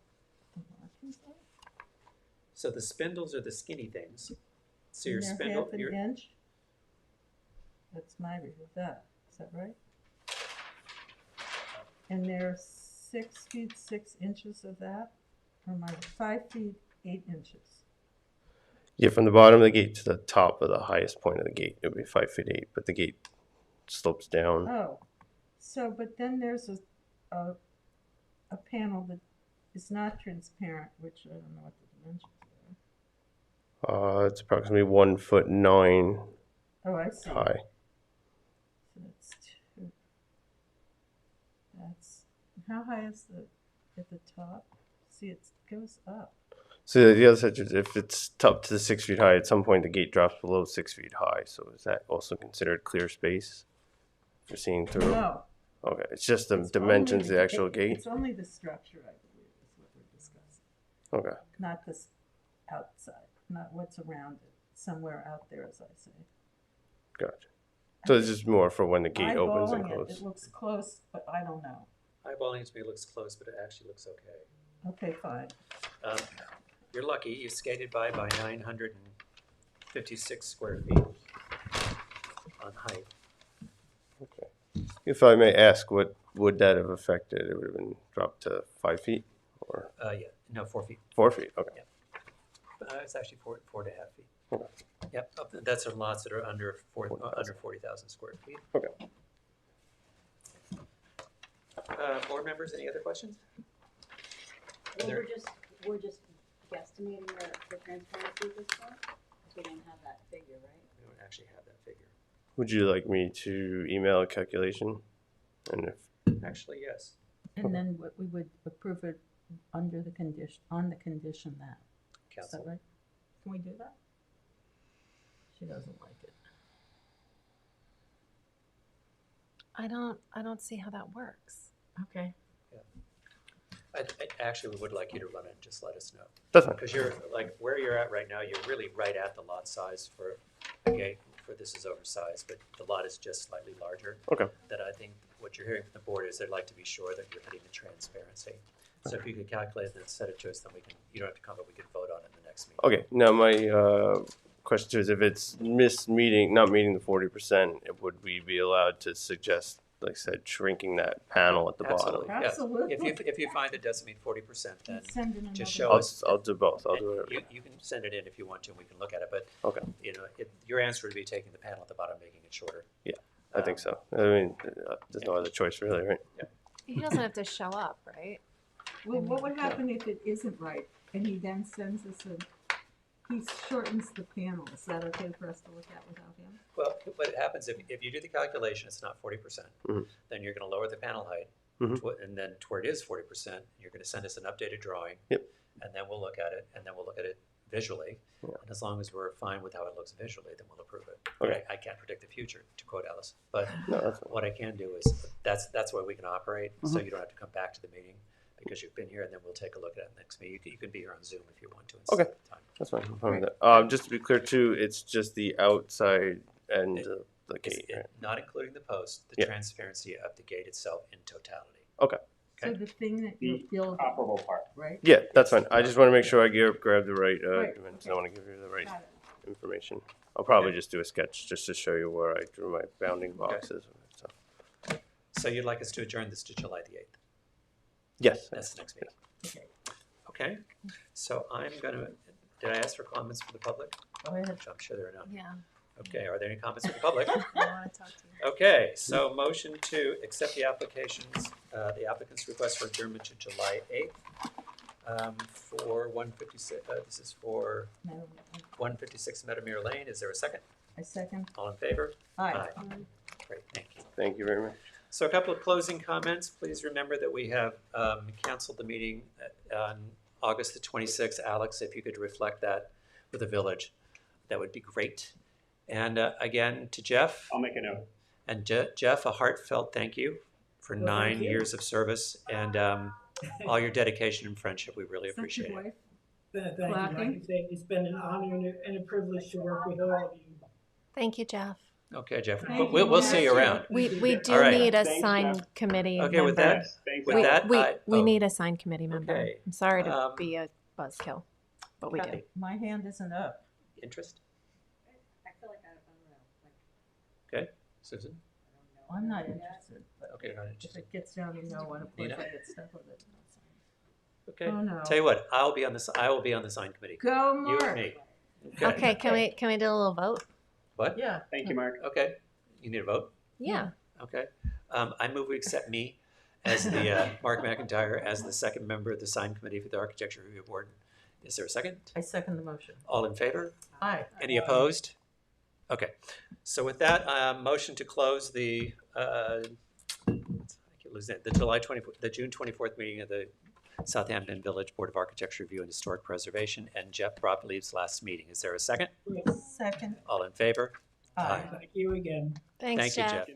C: the markings are?
A: So the spindles are the skinny things. So your
C: And they're
A: spindle,
C: half an inch? That's my read of that. Is that right? And they're 6 feet 6 inches of that, or my 5 feet 8 inches.
O: Yeah, from the bottom of the gate to the top of the highest point of the gate, it would be 5 feet 8, but the gate slopes down.
C: Oh, so but then there's a panel that is not transparent, which I don't know what the dimensions are.
O: It's approximately 1'9"
C: Oh, I see.
O: high.
C: So that's 2. That's how high is at the top? See, it goes up.
O: So the other side is if it's up to the 6 feet high, at some point the gate drops below 6 feet high. So is that also considered clear space for seeing through?
C: No.
O: Okay, it's just the
C: It's
O: dimensions
C: only
O: of the actual gate.
C: It's only the structure, I believe, is what we're discussing.
O: Okay.
C: Not this outside, not what's around it. Somewhere out there, as I say.
O: Gotcha. So it's just more for when the gate opens and
C: Eyeballing
O: closes.
C: it looks close, but I don't know.
A: eyeballing to me looks close, but it actually looks okay.
C: Okay, fine.
A: You're lucky. You skated by 956 square feet on height.
O: Okay. If I may ask, what would that have affected? It would have been dropped to 5 feet or
A: Yeah, no, 4 feet.
O: 4 feet. Okay.
A: Yeah. It's actually 4.5 feet.
O: Okay.
A: Yep, that's on lots that are under 40,000 square feet.
O: Okay.
A: Board members, any other questions?
E: Well, we're just guesstimating the transparency at this point, because we don't have that figure, right?
A: We don't actually have that figure.
O: Would you like me to email a calculation? And if
A: Actually, yes.
C: And then we would approve it under the condition, on the condition that. Is
A: Council.
C: that right? Can we do that? She doesn't like it.
D: I don't see how that works.
C: Okay.
A: I actually would like you to run it and just let us know.
O: That's fine.
A: Because you're, like, where you're at right now, you're really right at the lot size for the gate. For this is oversized, but the lot is just slightly larger.
O: Okay.
A: That I think what you're hearing from the board is they'd like to be sure that you're hitting the transparency. So if you could calculate it and send it to us, then you don't have to come, but we can vote on it in the next meeting.
O: Okay. Now my question is, if it's not meeting the 40%, would we be allowed to suggest, like I said, shrinking that panel at the
A: Absolutely,
O: bottom?
A: yes.
C: Absolutely.
A: If you find it doesn't meet 40%, then
C: Send in
A: just
C: another
A: show us.
O: I'll do both. I'll do it.
A: You can send it in if you want to, and we can look at it, but
O: Okay.
A: you know, your answer would be taking the panel at the bottom, making it shorter.
O: Yeah. I think so. I mean, there's no other choice really, right?
D: He doesn't have to show up, right?
C: Well, what would happen if it isn't right, and he then sends us he shortens the panel, is that okay for us to look at without him?
A: Well, what happens if you do the calculation, it's not 40%,
O: Mhm.
A: then you're gonna lower the panel height, and then to where it is 40%, you're gonna send us an updated drawing.
O: Yep.
A: And then we'll look at it, and then we'll look at it visually.
O: Yeah.
A: And as long as we're fine with how it looks visually, then we'll approve it.
O: Okay.
A: I can't predict the future, to quote Alice, but
O: No, that's fine.
A: what I can do is, that's why we can operate, so you don't have to come back to the meeting, because you've been here, and then we'll take a look at it next meeting. You can be here on Zoom if you want to.
O: Okay.
A: Instead of time.
O: That's fine. I'm fine with that. Just to be clear too, it's just the outside end of the gate, right?
A: Not including the post, the
O: Yeah.
A: transparency of the gate itself in totality.
O: Okay.
C: So the thing that you're
M: The
C: building,
M: comparable part.
C: right?
O: Yeah, that's fine. I just want to make sure I grab the right
C: Right,
O: dimensions.
C: okay.
O: I want to give you the right
C: Got it.
O: information. I'll probably just do a sketch just to show you where I drew my bounding boxes. So.
A: So you'd like us to adjourn this to July the 8th?
O: Yes.
A: That's the next meeting.
C: Okay.
A: Okay, so I'm gonna, did I ask for comments for the public?
C: Go ahead.
A: I'm sure there are none.
D: Yeah.
A: Okay, are there any comments for the public?
D: I want to talk to you.
A: Okay, so motion to accept the applications, the applicant's request for adjournment to July 8th for 156, this is for
C: No,
A: 156 Meadowmere Lane. Is there a second?
C: I second.
A: All in favor?
C: Aye.
A: Great, thank you.
O: Thank you very much.
A: So a couple of closing comments. Please remember that we have canceled the meeting on August the 26th. Alex, if you could reflect that with the village, that would be great. And again, to Jeff.
M: I'll make a note.
A: And Jeff, a heartfelt thank you for
B: Well,
A: 9
B: thank you.
A: years of service and all your dedication and friendship. We really
C: Is that
A: appreciate
C: your
A: it.
C: wife?
B: Thank you. Like I say, it's been an honor and a privilege to work with all of you.
D: Thank you, Jeff.
A: Okay, Jeff,
C: Thank
A: we'll
C: you.
A: see you around.
D: We do
A: All right.
D: need a
M: Thanks,
D: sign
M: Jeff.
D: committee
A: Okay, with
D: member.
A: that,
M: Yes, thanks.
A: with
D: we
A: that,
D: we
A: oh,
D: need a sign committee member.
A: Okay.
D: I'm sorry to
A: Um,
D: be a buzzkill, but we do.
A: Kathy,
C: My hand isn't up.
A: interest?
E: I feel like I don't know.
A: Okay, Susan?
C: I'm not interested, but
A: Okay, you're not
C: if
A: interested.
C: it gets down to no one, of course
A: Nina?
C: I get stuck with it.
A: Okay.
C: Oh, no.
A: Tell you what, I will be on the sign committee.
C: Go,
A: You and
C: Mark.
A: me.
D: Okay, can we do a little vote?
A: What?
C: Yeah.
M: Thank you, Mark.
A: Okay. You need a vote?
D: Yeah.
A: Okay. I move we accept me as the, Mark McIntyre, as the second member of the sign committee for the Architecture Review Board. Is there a second?
C: I second the motion.
A: All in favor?
C: Aye.
A: Any opposed? Okay. So with that, motion to close the, I keep losing it, the June 24th meeting of the Southampton Village Board of Architecture Review and Historic Preservation, and Jeff Broadleaf's last meeting. Is there a second?
C: Second.
A: All in favor?
C: Aye.
B: Thank you again.
D: Thanks,
A: Thank you,
D: Jeff.
A: Jeff.